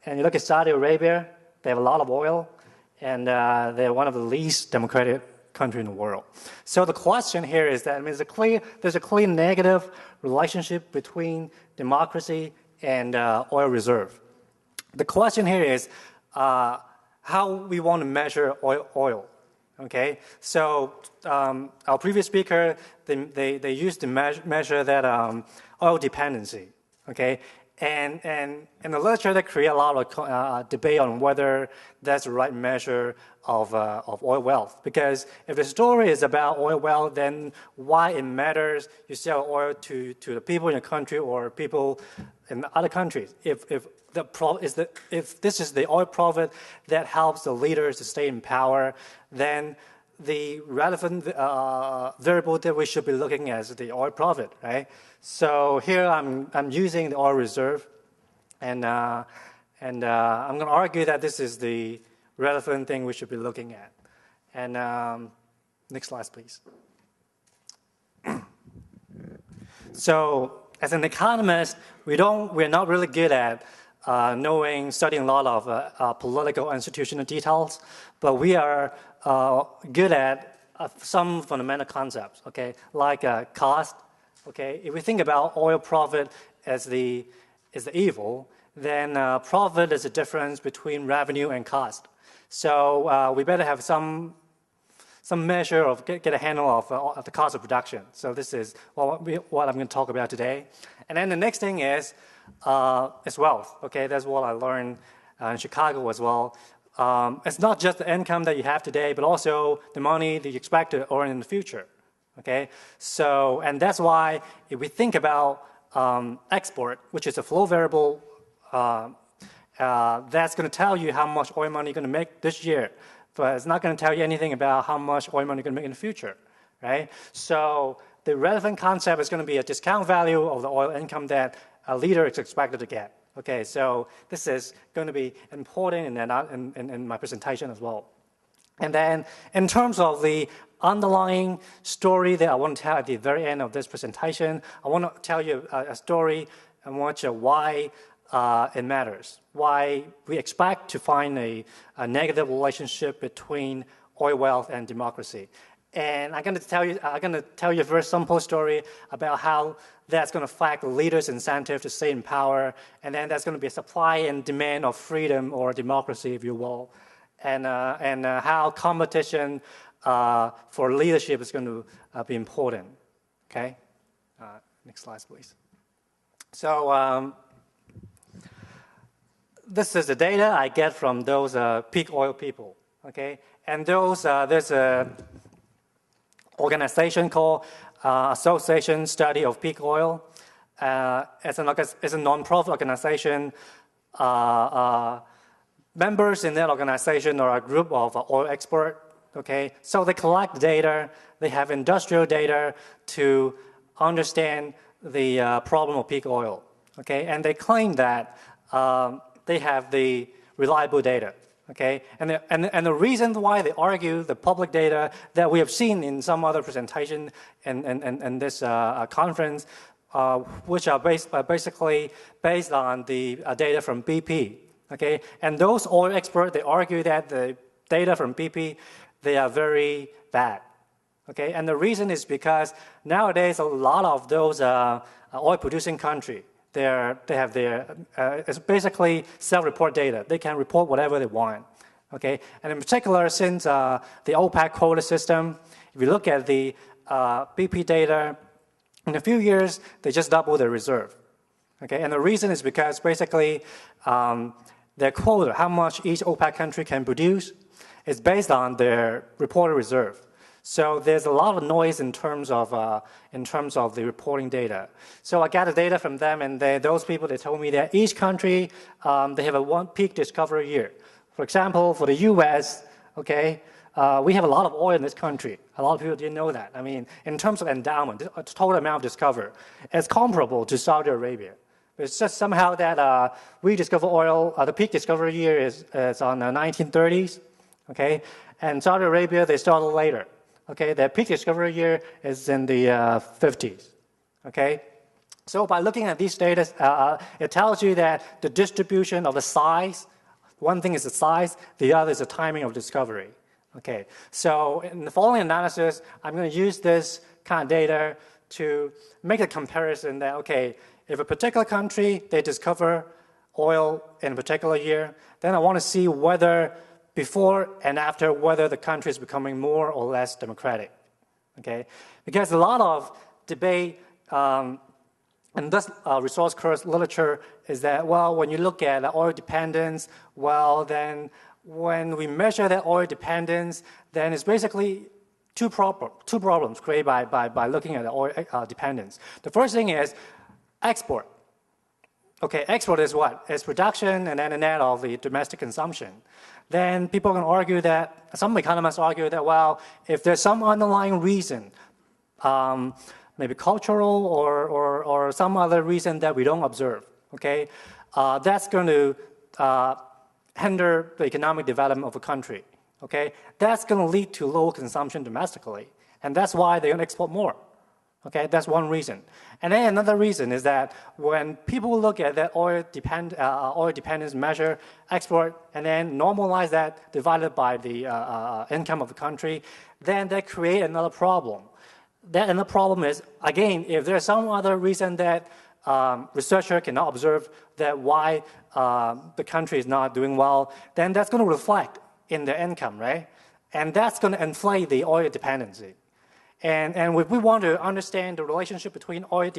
And you look at Saudi Arabia, they have a lot of oil, and they're one of the least democratic countries in the world. So the question here is that there's a clear negative relationship between democracy and oil reserve. The question here is how we want to measure oil. Okay, so our previous speaker, they used to measure that oil dependency. Okay, And in the literature, they create a lot of debate on whether that's the right measure of oil wealth. Because if the story is about oil wealth, then why it matters you sell oil to the people in your country or people in other countries? If this is the oil profit that helps the leaders to stay in power, then the relevant variable that we should be looking at is the oil profit, right? So here I'm using the oil reserve, and I'm going to argue that this is the relevant thing we should be looking at. And next slide, please. So as an economist, we're not really good at studying a lot of political institutional details, but we are good at some fundamental concepts, okay, like cost. Okay, if we think about oil profit as the evil, then profit is the difference between revenue and cost. So we better have some measure of get a handle of the cost of production. So this is what I'm going to talk about today. And then the next thing is wealth. Okay, that's what I learned in Chicago as well. It's not just the income that you have today, but also the money that you expect to earn in the future. Okay, so and that's why if we think about export, which is a flow variable, that's going to tell you how much oil money you're going to make this year, but it's not going to tell you anything about how much oil money you're going to make in the future, right? So the relevant concept is going to be a discount value of the oil income that a leader is expected to get. Okay, so this is going to be important in my presentation as well. And then in terms of the underlying story that I want to tell at the very end of this presentation, I want to tell you a story and why it matters, why we expect to find a negative relationship between oil wealth and democracy. And I'm going to tell you a very simple story about how that's going to affect the leaders' incentive to stay in power, and then there's going to be a supply and demand of freedom or democracy, if you will, and how competition for leadership is going to be important. Okay, next slide, please. So this is the data I get from those peak oil people. Okay, and there's a organization called Association Study of Peak Oil. It's a non-profit organization. Members in that organization are a group of oil experts. Okay, so they collect data. They have industrial data to understand the problem of peak oil. Okay, and they claim that they have the reliable data. Okay, and the reason why they argue the public data that we have seen in some other presentation in this conference, which are basically based on the data from BP. Okay, and those oil experts, they argue that the data from BP, they are very bad. Okay, and the reason is because nowadays a lot of those oil-producing countries, they have their, it's basically self-report data. They can report whatever they want, okay? And in particular, since the OPEC quota system, if you look at the BP data, in a few years, they just double their reserve, okay? And the reason is because basically their quota, how much each OPEC country can produce, is based on their reported reserve. So there's a lot of noise in terms of the reporting data. So I got the data from them, and those people, they told me that each country, they have a one peak discovery year. For example, for the U.S., okay, we have a lot of oil in this country. A lot of people didn't know that. I mean, in terms of endowment, the total amount of discovered, it's comparable to Saudi Arabia. It's just somehow that we discover oil, the peak discovery year is on the 1930s, okay, and Saudi Arabia, they started later. Okay, their peak discovery year is in the 50s. Okay, so by looking at these data, it tells you that the distribution of the size, one thing is the size, the other is the timing of discovery. Okay, so in the following analysis, I'm going to use this kind of data to make a comparison that, okay, if a particular country, they discover oil in a particular year, then I want to see whether before and after, whether the country is becoming more or less democratic, okay? Because a lot of debate And thus, resource curse literature is that, well, when you look at oil dependence, well, then when we measure that oil dependence, then it's basically two problems created by looking at the oil dependence. The first thing is export. Okay, export is what? It's production and then a net of the domestic consumption. Then people can argue that, some economists argue that, well, if there's some underlying reason, maybe cultural or some other reason that we don't observe, okay, that's going to hinder the economic development of a country, okay? That's going to lead to low consumption domestically, and that's why they're going to export more, okay? That's one reason. And then another reason is that when people look at that oil dependence measure, export, and then normalize that divided by the income of the country, then they create another problem. And the problem is, again, if there's some other reason that researcher cannot observe that why the country is not doing well, then that's going to reflect in the income, right? And that's going to inflate the oil dependency. And if we want to understand the relationship between oil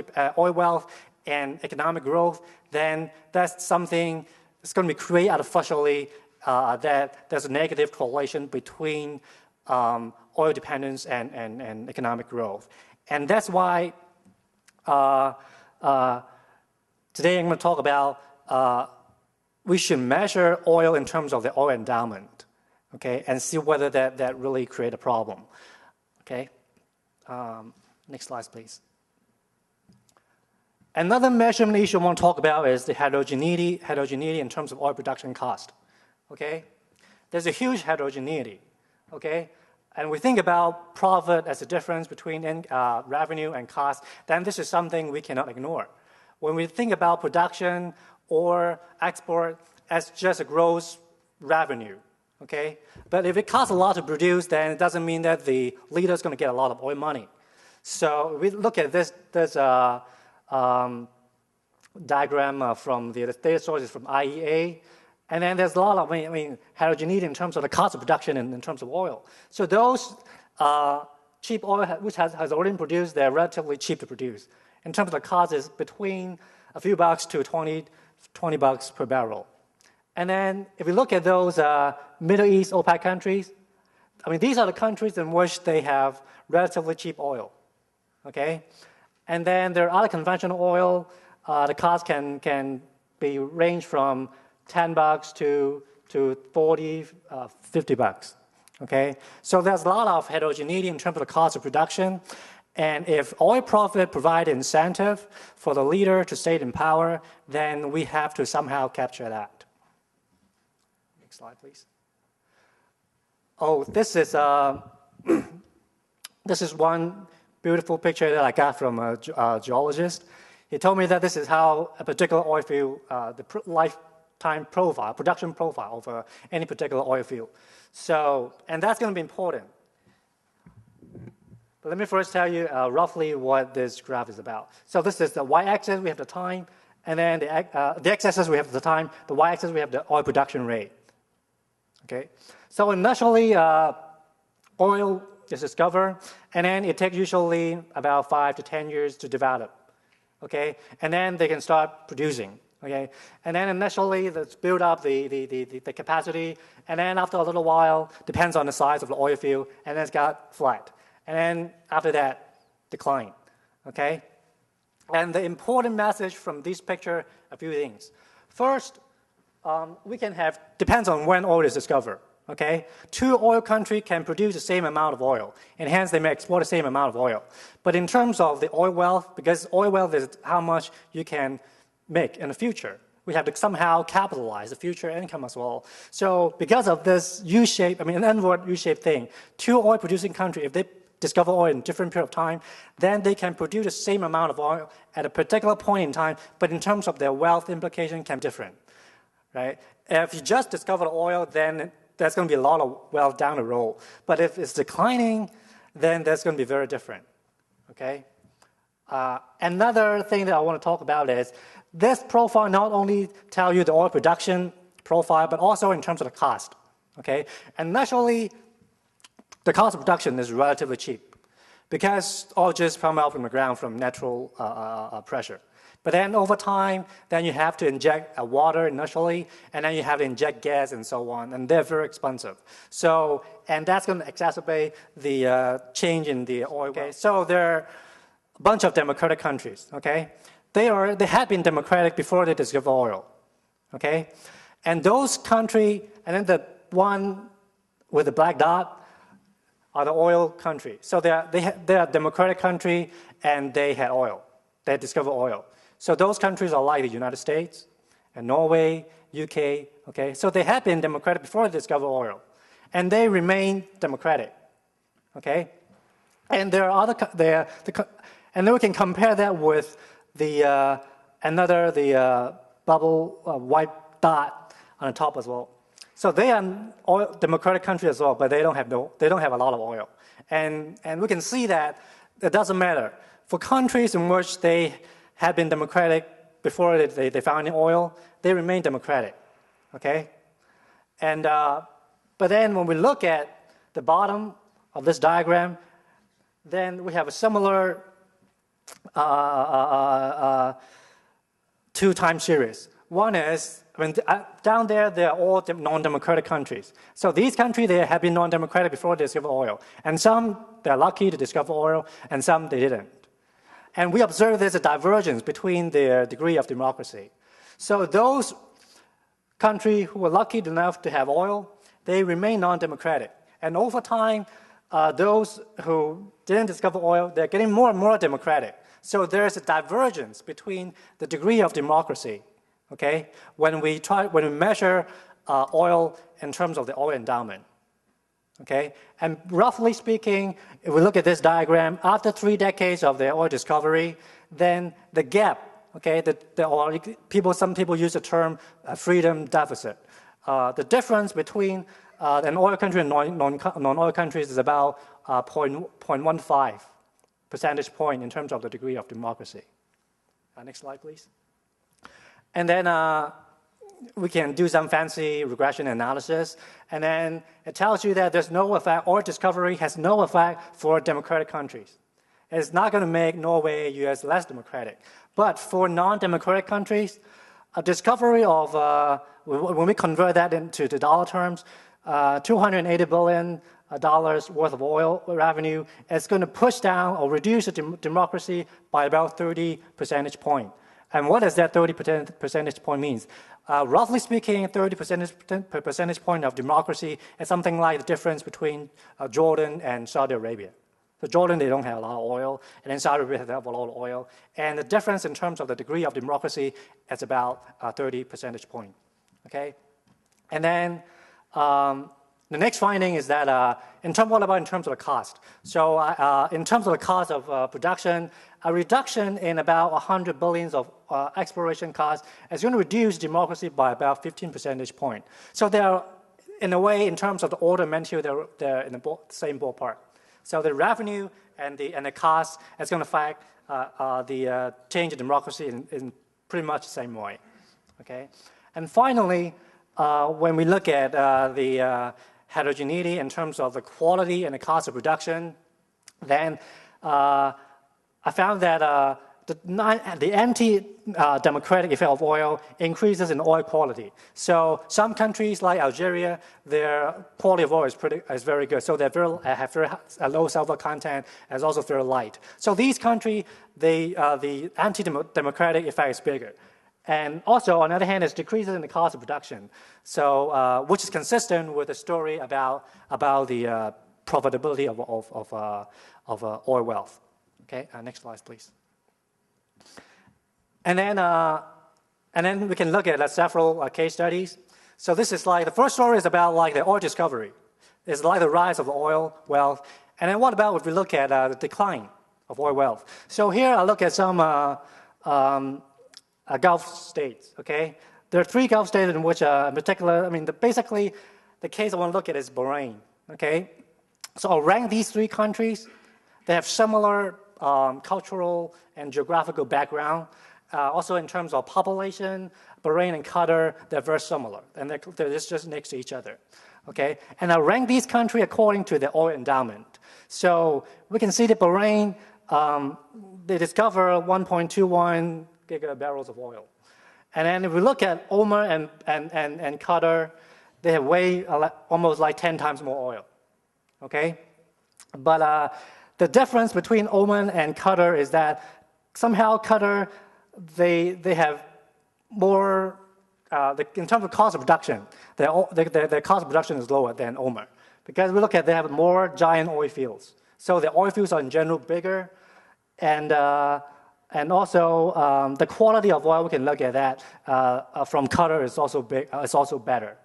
wealth and economic growth, then that's something that's going to be created artificially that there's a negative correlation between oil dependence and economic growth. And that's why today I'm going to talk about we should measure oil in terms of the oil endowment, okay, and see whether that really create a problem, okay. Next slide, please. Another measurement issue I want to talk about is the heterogeneity in terms of oil production cost, okay. There's a huge heterogeneity, okay. And we think about profit as a difference between revenue and cost, then this is something we cannot ignore. When we think about production or export as just a gross revenue, okay? But if it costs a lot to produce, then it doesn't mean that the leader is going to get a lot of oil money. So we look at this diagram from the data sources from IEA, and then there's a lot of heterogeneity in terms of the cost of production in terms of oil. So those cheap oil which has already been produced, they're relatively cheap to produce. In terms of the cost, is between a few bucks to 20 bucks per barrel. And then if we look at those Middle East OPEC countries, these are the countries in which they have relatively cheap oil, okay? And then there are other conventional oil, the cost can be range from 10 bucks to 40, 50 bucks, okay? So there's a lot of heterogeneity in terms of the cost of production. And if oil profit provide incentive for the leader to stay in power, then we have to somehow capture that. Next slide, please. Oh, this is this is one beautiful picture that I got from a geologist. He told me that this is how a particular oil field, the lifetime profile, production profile of any particular oil field. So, and that's going to be important. But let me first tell you roughly what this graph is about. So this is the y-axis, we have the time, and then the x-axis we have the time, the y-axis we have the oil production rate. Okay, so initially oil is discovered, and then it takes usually about 5 to 10 years to develop. Okay, and then they can start producing. Okay, and then initially let's build up the capacity, and then after a little while, depends on the size of the oil field, and then it's got flat. And then after that, decline, okay? And the important message from this picture, a few things. First, we can have, depends on when oil is discovered, okay? Two oil countries can produce the same amount of oil, and hence they may export the same amount of oil. But in terms of the oil wealth, because oil wealth is how much you can make in the future, we have to somehow capitalize the future income as well. So because of this U-shape, an inward U-shaped thing, two oil-producing countries, if they discover oil in a different period of time, then they can produce the same amount of oil at a particular point in time, but in terms of their wealth implication can be different, right? If you just discover oil, then there's going to be a lot of wealth down the road. But if it's declining, then that's going to be very different, okay? Another thing that I want to talk about is this profile not only tells you the oil production profile, but also in terms of the cost, okay? And naturally, the cost of production is relatively cheap because oil just comes out from the ground from natural pressure. But then over time, then you have to inject water initially, and then you have to inject gas and so on, and they're very expensive. So, and that's going to exacerbate the change in the oil. Okay, so there are a bunch of democratic countries. Okay, they had been democratic before they discovered oil. Okay, and those countries, and then the one with the black dot are the oil countries. So they're a democratic country, and they had oil. They discovered oil. So those countries are like the United States and Norway, UK, okay? So they had been democratic before they discovered oil, and they remain democratic, okay? And there are and then we can compare that with the bubble white dot on the top as well. So they are democratic country as well, but they don't have a lot of oil, and we can see that it doesn't matter for countries in which they had been democratic before they found the oil, they remain democratic, okay? And but then when we look at the bottom of this diagram, then we have a similar two-time series. One is, down there, they're all non-democratic countries. So these countries, they have been non-democratic before they discovered oil. And some, they're lucky to discover oil, and some, they didn't. And we observe there's a divergence between their degree of democracy. So those countries who were lucky enough to have oil, they remain non-democratic. And over time, those who didn't discover oil, they're getting more and more democratic. So there's a divergence between the degree of democracy, okay, when we measure oil in terms of the oil endowment. Okay, and roughly speaking, if we look at this diagram, after 3 decades of the oil discovery, then the gap, okay, some people use the term freedom deficit. The difference between an oil country and non-oil countries is about 0.15 percentage point in terms of the degree of democracy. Next slide, please. And then we can do some fancy regression analysis, and then it tells you that there's no effect, oil discovery has no effect for democratic countries. It's not going to make Norway, US less democratic. But for non-democratic countries, a discovery of, when we convert that into the dollar terms, $280 billion worth of oil revenue is going to push down or reduce the democracy by about 30 percentage points. And what does that 30 percentage point mean? Roughly speaking, 30 percentage point of democracy is something like the difference between Jordan and Saudi Arabia. So Jordan, they don't have a lot of oil, and then Saudi Arabia have a lot of oil. And the difference in terms of the degree of democracy is about 30 percentage point, okay? And then the next finding is that what about in terms of the cost? So in terms of the cost of production, a reduction in about 100 billions of exploration costs is going to reduce democracy by about 15 percentage point. So they're, in a way, in terms of the order of magnitude, they're in the same ballpark. So the revenue and the cost is going to affect the change in democracy in pretty much the same way. Okay, and finally, when we look at the heterogeneity in terms of the quality and the cost of production, then I found that the anti-democratic effect of oil increases in oil quality. So some countries like Algeria, their quality of oil is very good. So they have very low sulfur content and is also very light. So these countries, the anti-democratic effect is bigger. And also, on the other hand, it decreases in the cost of production. So, which is consistent with the story about the profitability of oil wealth. Okay, next slide, please. And then we can look at several case studies. So this is like the first story is about like the oil discovery. It's like the rise of the oil wealth. And then what about if we look at the decline of oil wealth? So here I look at some Gulf states. Okay, there are 3 Gulf states in which, in particular, basically, the case I want to look at is Bahrain. Okay, so I'll rank these 3 countries. They have similar cultural and geographical background. Also, in terms of population, Bahrain and Qatar, they're very similar, and they're just next to each other. Okay, and I rank these countries according to their oil endowment. So we can see that Bahrain, they discover 1.21 gigabarrels of oil. And then if we look at Oman and Qatar, they have almost like 10 times more oil, okay? But the difference between Oman and Qatar is that somehow Qatar, they have more, in terms of cost of production, their cost of production is lower than Oman. Because we look at, they have more giant oil fields. So the oil fields are in general bigger, and also the quality of oil, we can look at that from Qatar is also better.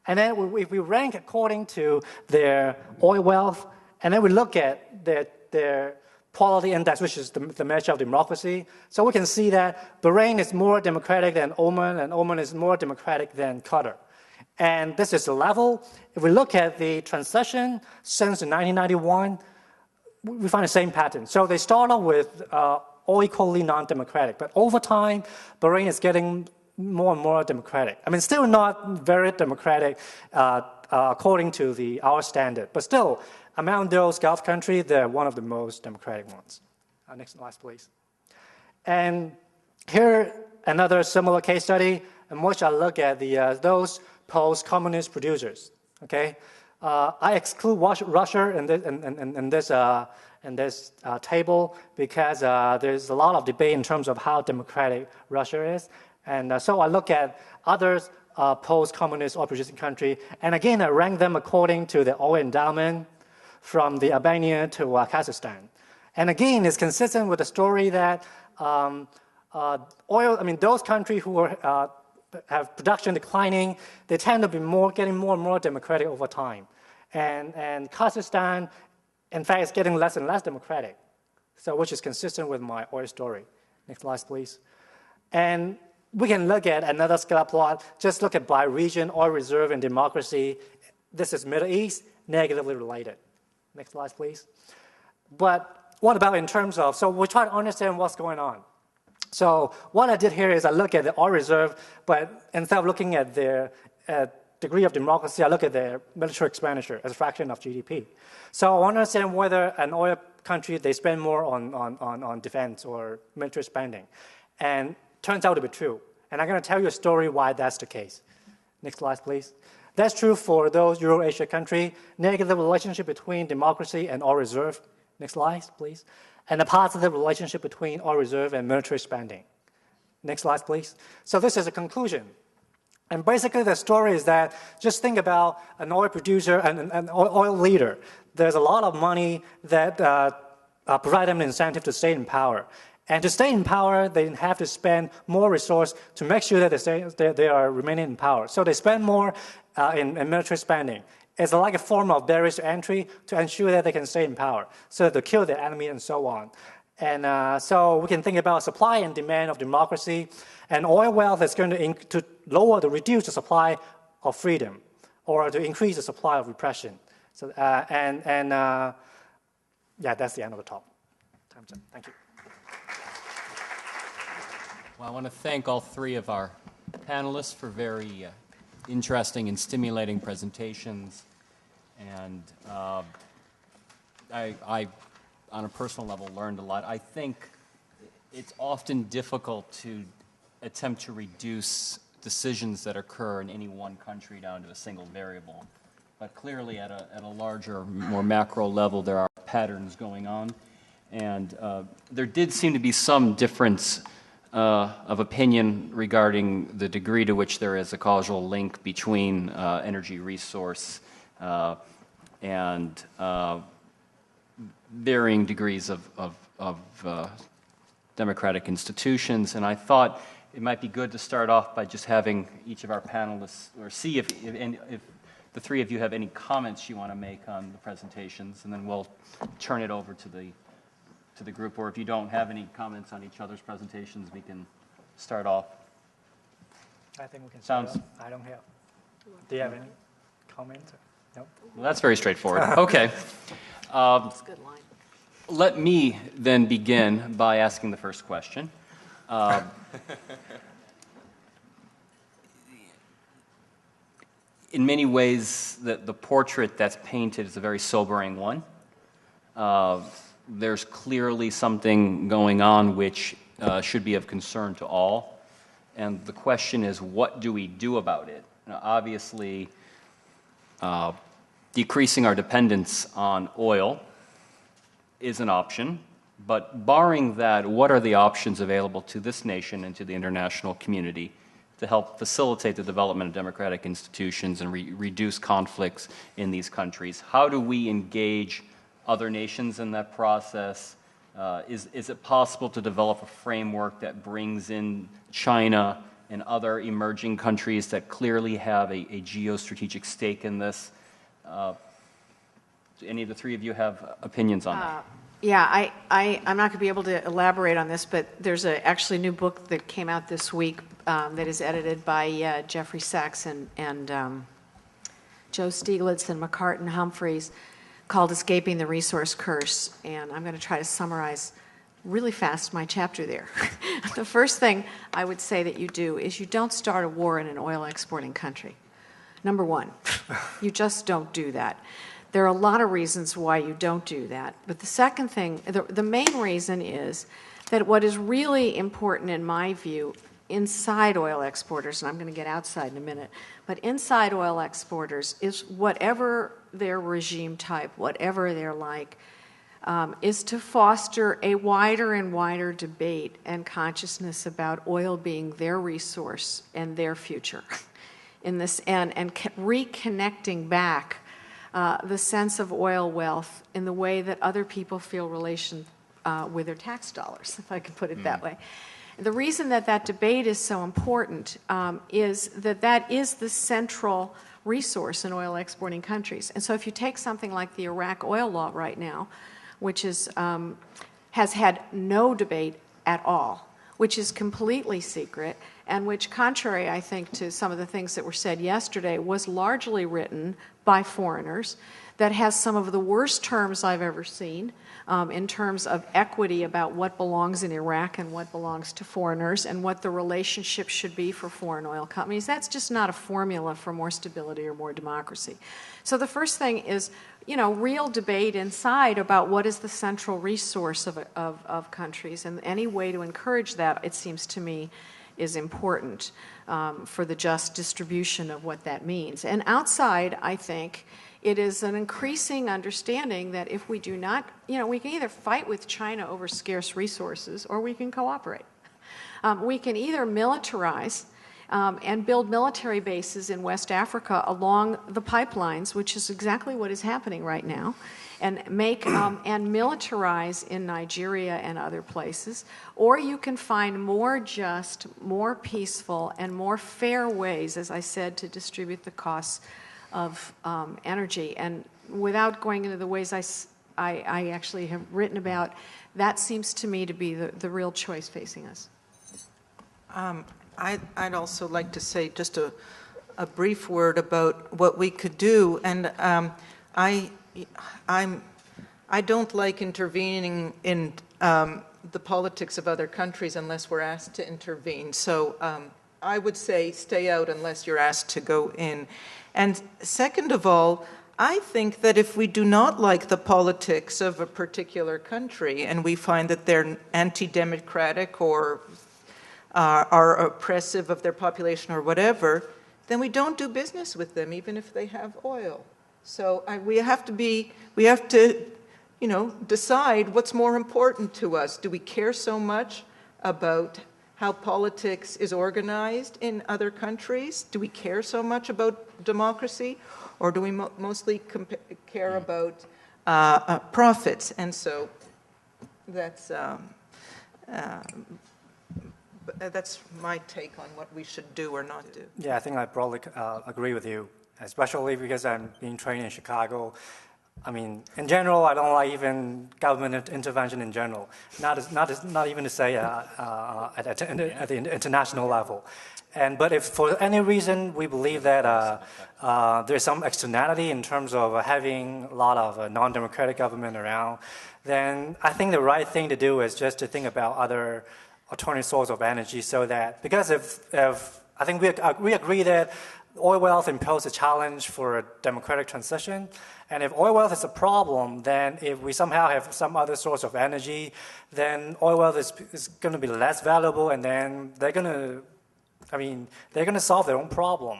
And then if we rank according to their oil wealth, and then we look at their quality index, which is the measure of democracy, so we can see that Bahrain is more democratic than Oman, and Oman is more democratic than Qatar. And this is the level. If we look at the transition since 1991, we find the same pattern. So they start off with all equally non-democratic, but over time, Bahrain is getting more and more democratic. I mean, still not very democratic according to our standard, but still, among those Gulf countries, they're one of the most democratic ones. Next slide, please. And here, another similar case study in which I look at those post-communist producers. Okay, I exclude Russia in this table because there's a lot of debate in terms of how democratic Russia is, and so I look at others post-communist oil-producing country, and again I rank them according to the oil endowment from the Albania to Kazakhstan, and again it's consistent with the story that those countries who have production declining, they tend to be getting more and more democratic over time. And Kazakhstan, in fact, is getting less and less democratic, so which is consistent with my oil story. Next slide, please. And we can look at another scalar plot, just look at by region, oil reserve, and democracy. This is Middle East, negatively related. Next slide, please. But what about in terms of, so we try to understand what's going on. So what I did here is I look at the oil reserve, but instead of looking at their degree of democracy, I look at their military expenditure as a fraction of GDP. So I want to understand whether an oil country, they spend more on defense or military spending. And turns out to be true. And I'm going to tell you a story why that's the case. Next slide, please. That's true for those Euro-Asia countries. Negative relationship between democracy and oil reserve. Next slide, please. And a positive relationship between oil reserve and military spending. Next slide, please. So this is a conclusion. And basically the story is that just think about an oil producer and an oil leader. There's a lot of money that provide them an incentive to stay in power. And to stay in power, they have to spend more resource to make sure that they are remaining in power. So they spend more in military spending. It's like a form of barriers to entry to ensure that they can stay in power, so to kill their enemy and so on. And so we can think about supply and demand of democracy, and oil wealth is going to reduce the supply of freedom, or to increase the supply of repression. So yeah, that's the end of the talk. Time's up. Thank you. Well, I want to thank all three of our panelists for very interesting and stimulating presentations. And I, on a personal level, learned a lot. I think it's often difficult to attempt to reduce decisions that occur in any one country down to a single variable. But clearly, at a larger, more macro level, there are patterns going on. And there did seem to be some difference of opinion regarding the degree to which there is a causal link between energy resource and varying degrees of democratic institutions. And I thought it might be good to start off by just having each of our panelists, or see if the three of you have any comments you want to make on the presentations, and then we'll turn it over to the group, or if you don't have any comments on each other's presentations, we can start off. I think we can start off. I don't have. Do you have any comments? No? Well, that's very straightforward. Okay. That's a good line. Let me then begin by asking the first question. In many ways, the portrait that's painted is a very sobering one. there's clearly something going on which should be of concern to all. And the question is, what do we do about it? Now, obviously, decreasing our dependence on oil is an option, but barring that, what are the options available to this nation and to the international community to help facilitate the development of democratic institutions and reduce conflicts in these countries? How do we engage other nations in that process? Is it possible to develop a framework that brings in China and other emerging countries that clearly have a geostrategic stake in this? Do any of the three of you have opinions on that? Yeah, I'm not going to be able to elaborate on this, but there's actually a new book that came out this week that is edited by Jeffrey Sachs and Joe Stieglitz and McCartan Humphreys, called Escaping the Resource Curse. And I'm going to try to summarize really fast my chapter there. The first thing I would say that you do is you don't start a war in an oil exporting country. Number one, you just don't do that. There are a lot of reasons why you don't do that. But the second thing, the main reason is that what is really important in my view inside oil exporters, and I'm going to get outside in a minute, but inside oil exporters is whatever their regime type, whatever they're like, is to foster a wider and wider debate and consciousness about oil being their resource and their future in this, and reconnecting back the sense of oil wealth in the way that other people feel relation with their tax dollars, if I could put it that way. The reason that that debate is so important is that that is the central resource in oil exporting countries. And so if you take something like the Iraq oil law right now, which is, has had no debate at all, which is completely secret, and which, contrary, I think, to some of the things that were said yesterday, was largely written by foreigners, that has some of the worst terms I've ever seen in terms of equity about what belongs in Iraq and what belongs to foreigners and what the relationship should be for foreign oil companies. That's just not a formula for more stability or more democracy. So the first thing is, real debate inside about what is the central resource of countries, and any way to encourage that, it seems to me, is important for the just distribution of what that means. And outside, I think, it is an increasing understanding that if we do not, we can either fight with China over scarce resources or we can cooperate. We can either militarize and build military bases in West Africa along the pipelines, which is exactly what is happening right now, and make and militarize in Nigeria and other places, or you can find more just, more peaceful, and more fair ways, as I said, to distribute the costs of energy. And without going into the ways I actually have written about, that seems to me to be the real choice facing us. I'd also like to say just a brief word about what we could do. And I don't like intervening in the politics of other countries unless we're asked to intervene. So I would say stay out unless you're asked to go in. And second of all, I think that if we do not like the politics of a particular country and we find that they're anti-democratic or are oppressive of their population or whatever, then we don't do business with them, even if they have oil. So we have to decide what's more important to us. Do we care so much about how politics is organized in other countries? Do we care so much about democracy? Or do we mostly care about profits? And so that's my take on what we should do or not do. Yeah, I think I broadly agree with you, especially because I'm being trained in Chicago. I mean, in general, I don't like even government intervention in general, not even to say at the international level. But if for any reason we believe that there's some externality in terms of having a lot of non-democratic government around, then I think the right thing to do is just to think about other alternative sources of energy, so that, because if I think we agree that oil wealth impose a challenge for a democratic transition. And if oil wealth is a problem, then if we somehow have some other source of energy, then oil wealth is going to be less valuable, and then they're going to solve their own problem.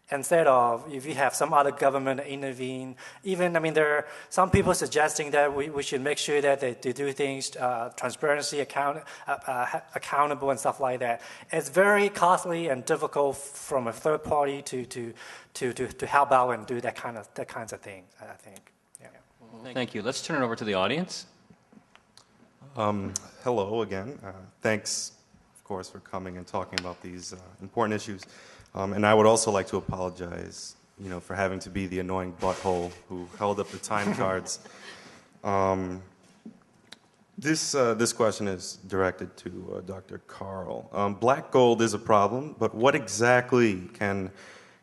Instead of if you have some other government intervene, there are some people suggesting that we should make sure that they do things, transparency, accountable and stuff like that. It's very costly and difficult from a third party to help out and do that kinds of things, I think. Yeah. Thank you. Let's turn it over to the audience. Hello again. Thanks, of course, for coming and talking about these important issues. And I would also like to apologize, for having to be the annoying butthole who held up the time cards. This question is directed to Dr. Karl. Black gold is a problem, but what exactly can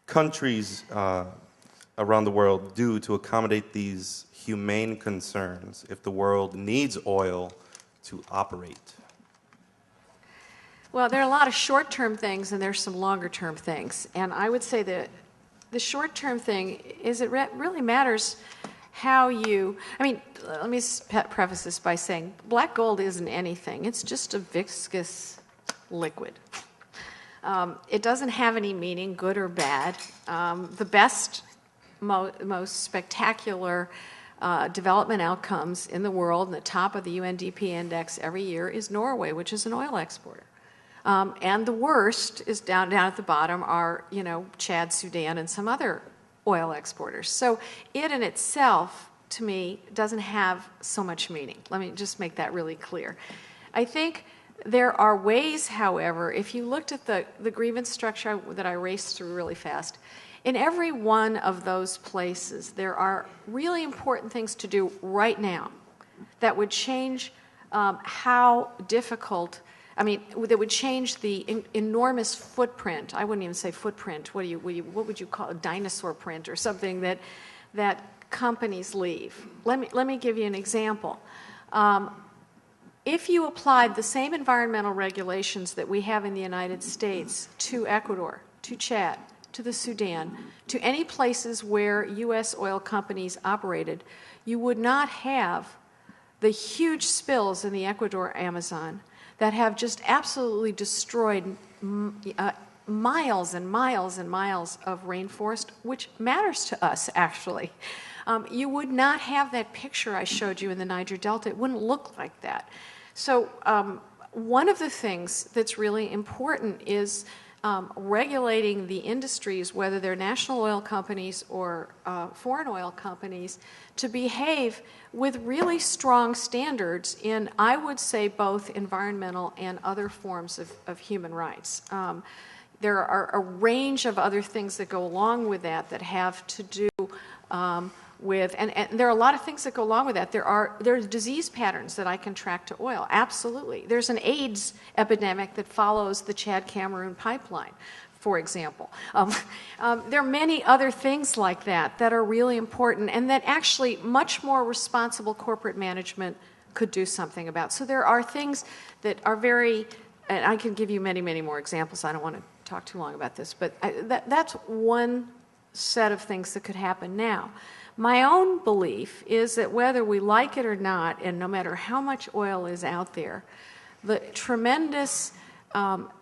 countries around the world do to accommodate these humane concerns if the world needs oil to operate? Well, there are a lot of short-term things and there's some longer-term things. And I would say that the short-term thing is it really matters how you, let me preface this by saying black gold isn't anything. It's just a viscous liquid. It doesn't have any meaning, good or bad. The best, most spectacular development outcomes in the world, and the top of the UNDP index every year, is Norway, which is an oil exporter. And the worst is down at the bottom are, Chad, Sudan, and some other oil exporters. So it in itself, to me, doesn't have so much meaning. Let me just make that really clear. I think there are ways, however, if you looked at the grievance structure that I raced through really fast, in every one of those places, there are really important things to do right now that would change how difficult that would change the enormous footprint. I wouldn't even say footprint. What would you call a dinosaur print or something that companies leave? Let me give you an example. If you applied the same environmental regulations that we have in the United States to Ecuador, to Chad, to the Sudan, to any places where U.S. oil companies operated, you would not have the huge spills in the Ecuador Amazon that have just absolutely destroyed miles and miles and miles of rainforest, which matters to us, actually. You would not have that picture I showed you in the Niger Delta. It wouldn't look like that. So one of the things that's really important is regulating the industries, whether they're national oil companies or foreign oil companies, to behave with really strong standards in, I would say, both environmental and other forms of human rights. There are a range of other things that go along with that have to do with, and there are a lot of things that go along with that. There's disease patterns that I can track to oil, absolutely. There's an AIDS epidemic that follows the Chad-Cameroon pipeline, for example. There are many other things like that are really important and that actually much more responsible corporate management could do something about. So there are things that are very, and I can give you many, many more examples. I don't want to talk too long about this, but that's one set of things that could happen now. My own belief is that whether we like it or not, and no matter how much oil is out there, the tremendous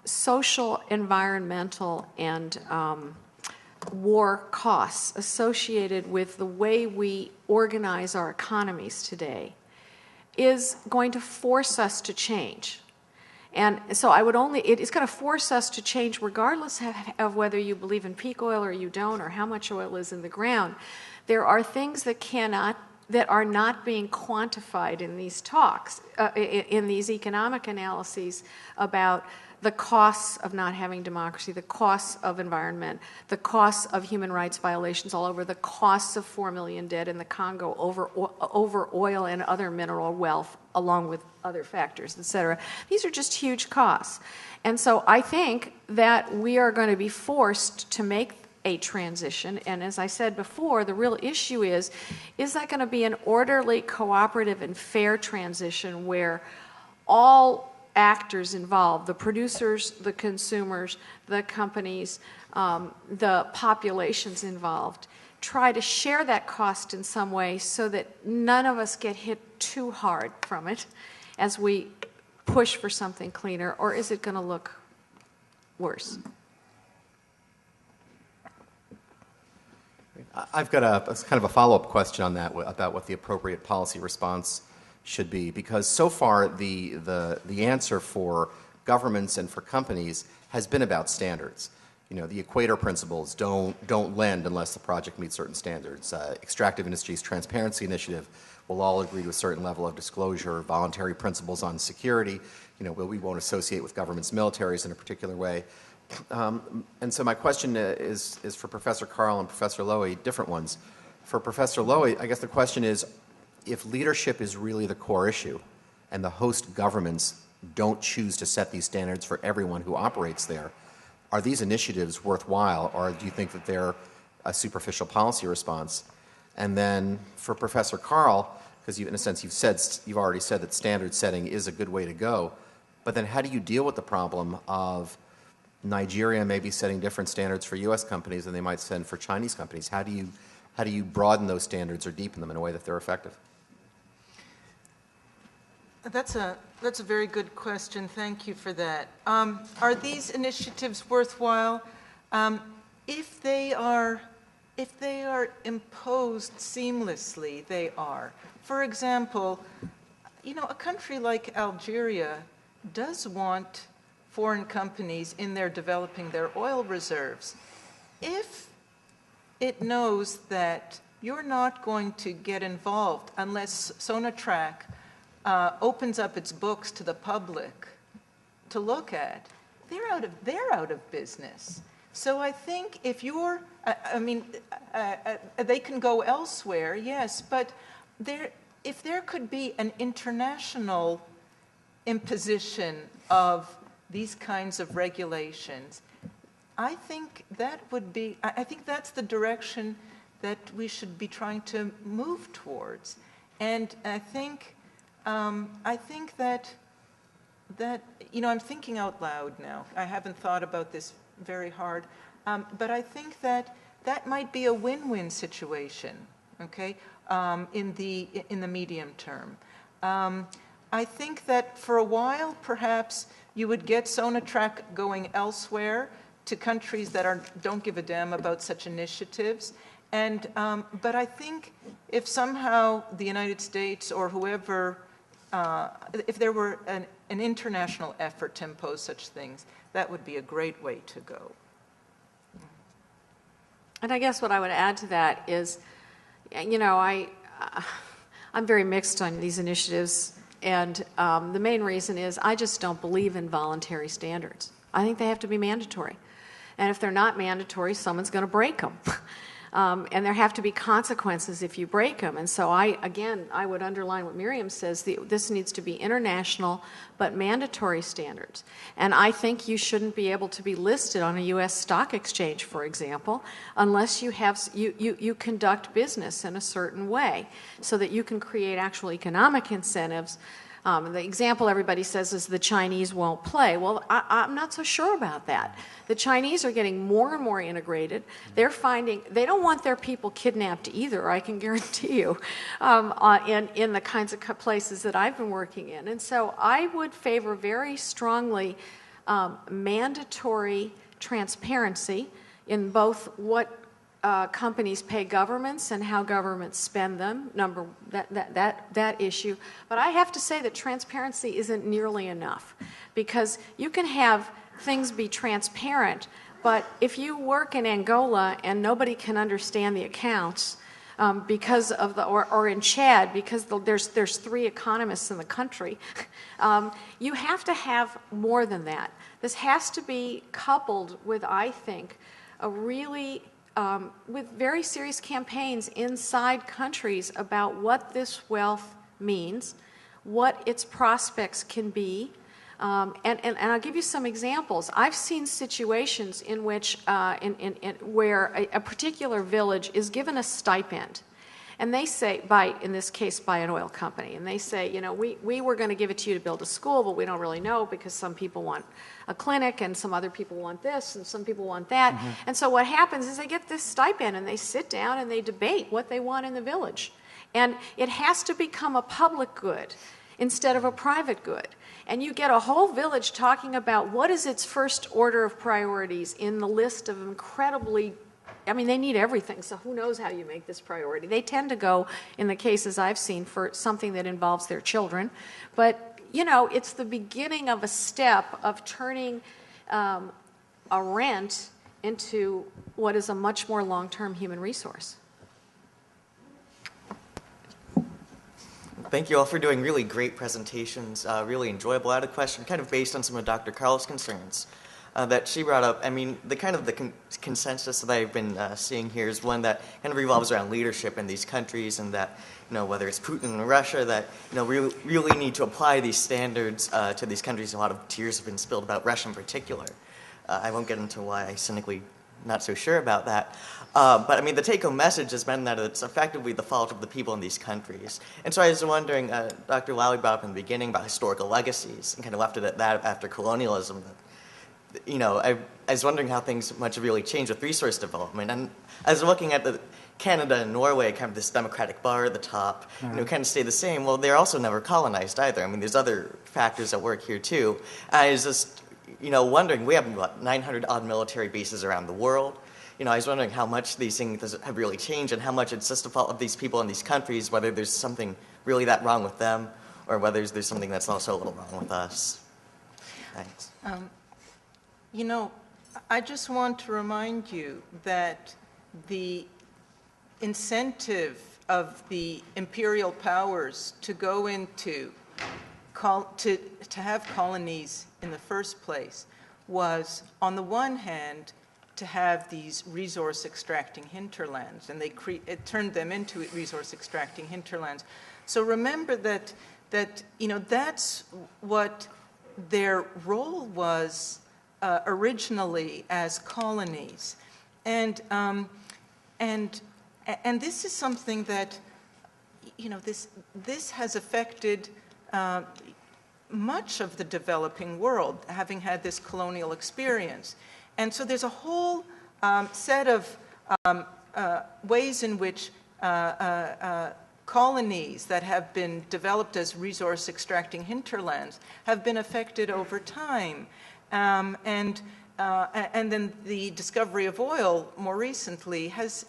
social, environmental, and war costs associated with the way we organize our economies today is going to force us to change. And so it's going to force us to change regardless of whether you believe in peak oil or you don't, or how much oil is in the ground. There are things that are not being quantified in these talks, in these economic analyses about the costs of not having democracy, the costs of environment, the costs of human rights violations all over, the costs of 4 million dead in the Congo over oil and other mineral wealth, along with other factors, et cetera. These are just huge costs. And so I think that we are going to be forced to make a transition. And as I said before, the real issue is that going to be an orderly, cooperative, and fair transition where all actors involved, the producers, the consumers, the companies, the populations involved, try to share that cost in some way so that none of us get hit too hard from it as we push for something cleaner, or is it going to look worse? I've got a kind of a follow-up question on that about what the appropriate policy response should be, because so far the answer for governments and for companies has been about standards. You know, the Equator principles, don't lend unless the project meets certain standards. Extractive Industries Transparency Initiative will all agree to a certain level of disclosure. Voluntary principles on security, you know, we won't associate with governments' militaries in a particular way. And so my question is for Professor Karl and Professor Lowy, different ones. For Professor Lowy, I guess the question is, if leadership is really the core issue and the host governments don't choose to set these standards for everyone who operates there, are these initiatives worthwhile, or do you think that they're a superficial policy response? And then for Professor Karl, because in a sense you've already said that standard setting is a good way to go, but then how do you deal with the problem of Nigeria maybe setting different standards for U.S. companies than they might send for Chinese companies? How do you broaden those standards or deepen them in a way that they're effective? That's a very good question. Thank you for that. Are these initiatives worthwhile? If they are imposed seamlessly, they are. For example, you know, a country like Algeria does want foreign companies in there developing their oil reserves. If it knows that you're not going to get involved unless Sonatrach opens up its books to the public to look at, they're out of business. So I think if you're, they can go elsewhere, yes, but if there could be an international imposition of these kinds of regulations, I think that would be, I think that's the direction that we should be trying to move towards. And I think that, you know, I'm thinking out loud now. I haven't thought about this very hard, but I think that might be a win-win situation, okay, in the medium term. I think that for a while, perhaps, you would get Sonatrach going elsewhere to countries that don't give a damn about such initiatives. And, but I think if somehow the United States or whoever, if there were an international effort to impose such things, that would be a great way to go. And I guess what I would add to that is, you know, I'm very mixed on these initiatives. And the main reason is I just don't believe in voluntary standards. I think they have to be mandatory. And if they're not mandatory, someone's going to break them. And there have to be consequences if you break them. And so I would underline what Miriam says. This needs to be international but mandatory standards. And I think you shouldn't be able to be listed on a U.S. stock exchange, for example, unless you conduct business in a certain way so that you can create actual economic incentives. The example everybody says is the Chinese won't play. Well, I'm not so sure about that. The Chinese are getting more and more integrated. They're finding they don't want their people kidnapped either, I can guarantee you, in the kinds of places that I've been working in. And so I would favor very strongly mandatory transparency in both what companies pay governments and how governments spend them, that issue. But I have to say that transparency isn't nearly enough, because you can have things be transparent, but if you work in Angola and nobody can understand the accounts because of or in Chad because there's 3 economists in the country, you have to have more than that. This has to be coupled with, I think, a really with very serious campaigns inside countries about what this wealth means, what its prospects can be. And I'll give you some examples. I've seen situations in which, where a particular village is given a stipend, And they say, in this case, by an oil company. And they say, we were going to give it to you to build a school, but we don't really know because some people want a clinic and some other people want this and some people want that. Mm-hmm. And so what happens is they get this stipend and they sit down and they debate what they want in the village. And it has to become a public good instead of a private good. And you get a whole village talking about what is its first order of priorities in the list of incredibly, they need everything, so who knows how you make this priority. They tend to go, in the cases I've seen, for something that involves their children. But, it's the beginning of a step of turning a rent into what is a much more long-term human resource. Thank you all for doing really great presentations, really enjoyable. I had a question kind of based on some of Dr. Karl's concerns that she brought up. The consensus that I've been seeing here is one that kind of revolves around leadership in these countries, and that, whether it's Putin or Russia, that, really need to apply these standards to these countries. A lot of tears have been spilled about Russia in particular. I won't get into why I cynically not so sure about that. But the take-home message has been that it's effectively the fault of the people in these countries. And so I was wondering, Dr. Lally brought up in the beginning about historical legacies and kind of left it at that after colonialism. I was wondering how things much have really changed with resource development. And I was looking at Canada and Norway, kind of this democratic bar at the top, kind of stay the same. Well, they're also never colonized either. There's other factors at work here too. I was just wondering, we have about 900 odd military bases around the world. I was wondering how much these things have really changed and how much it's just the fault of these people in these countries, whether there's something really that wrong with them or whether there's something that's also a little wrong with us. Thanks. I just want to remind you that the incentive of the imperial powers to go into to have colonies in the first place was, on the one hand, to have these resource extracting hinterlands, and it turned them into resource extracting hinterlands. So remember that that's what their role was originally as colonies, and this is something that this has affected much of the developing world, having had this colonial experience. And so there's a whole set of ways in which colonies that have been developed as resource extracting hinterlands have been affected over time. And then the discovery of oil more recently has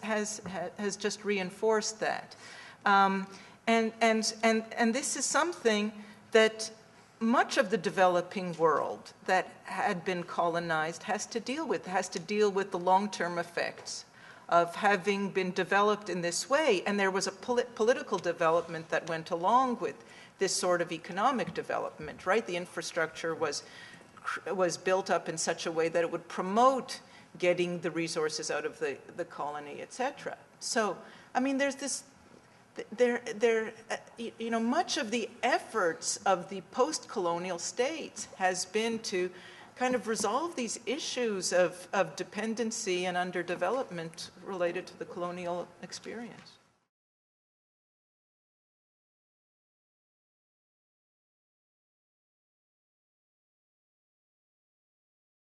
just reinforced that. And this is something that much of the developing world that had been colonized has to deal with the long-term effects of having been developed in this way. And there was a political development that went along with this sort of economic development, right? The infrastructure was built up in such a way that it would promote getting the resources out of the colony, etc. So, there's this. Much of the efforts of the post-colonial states has been to kind of resolve these issues of dependency and underdevelopment related to the colonial experience.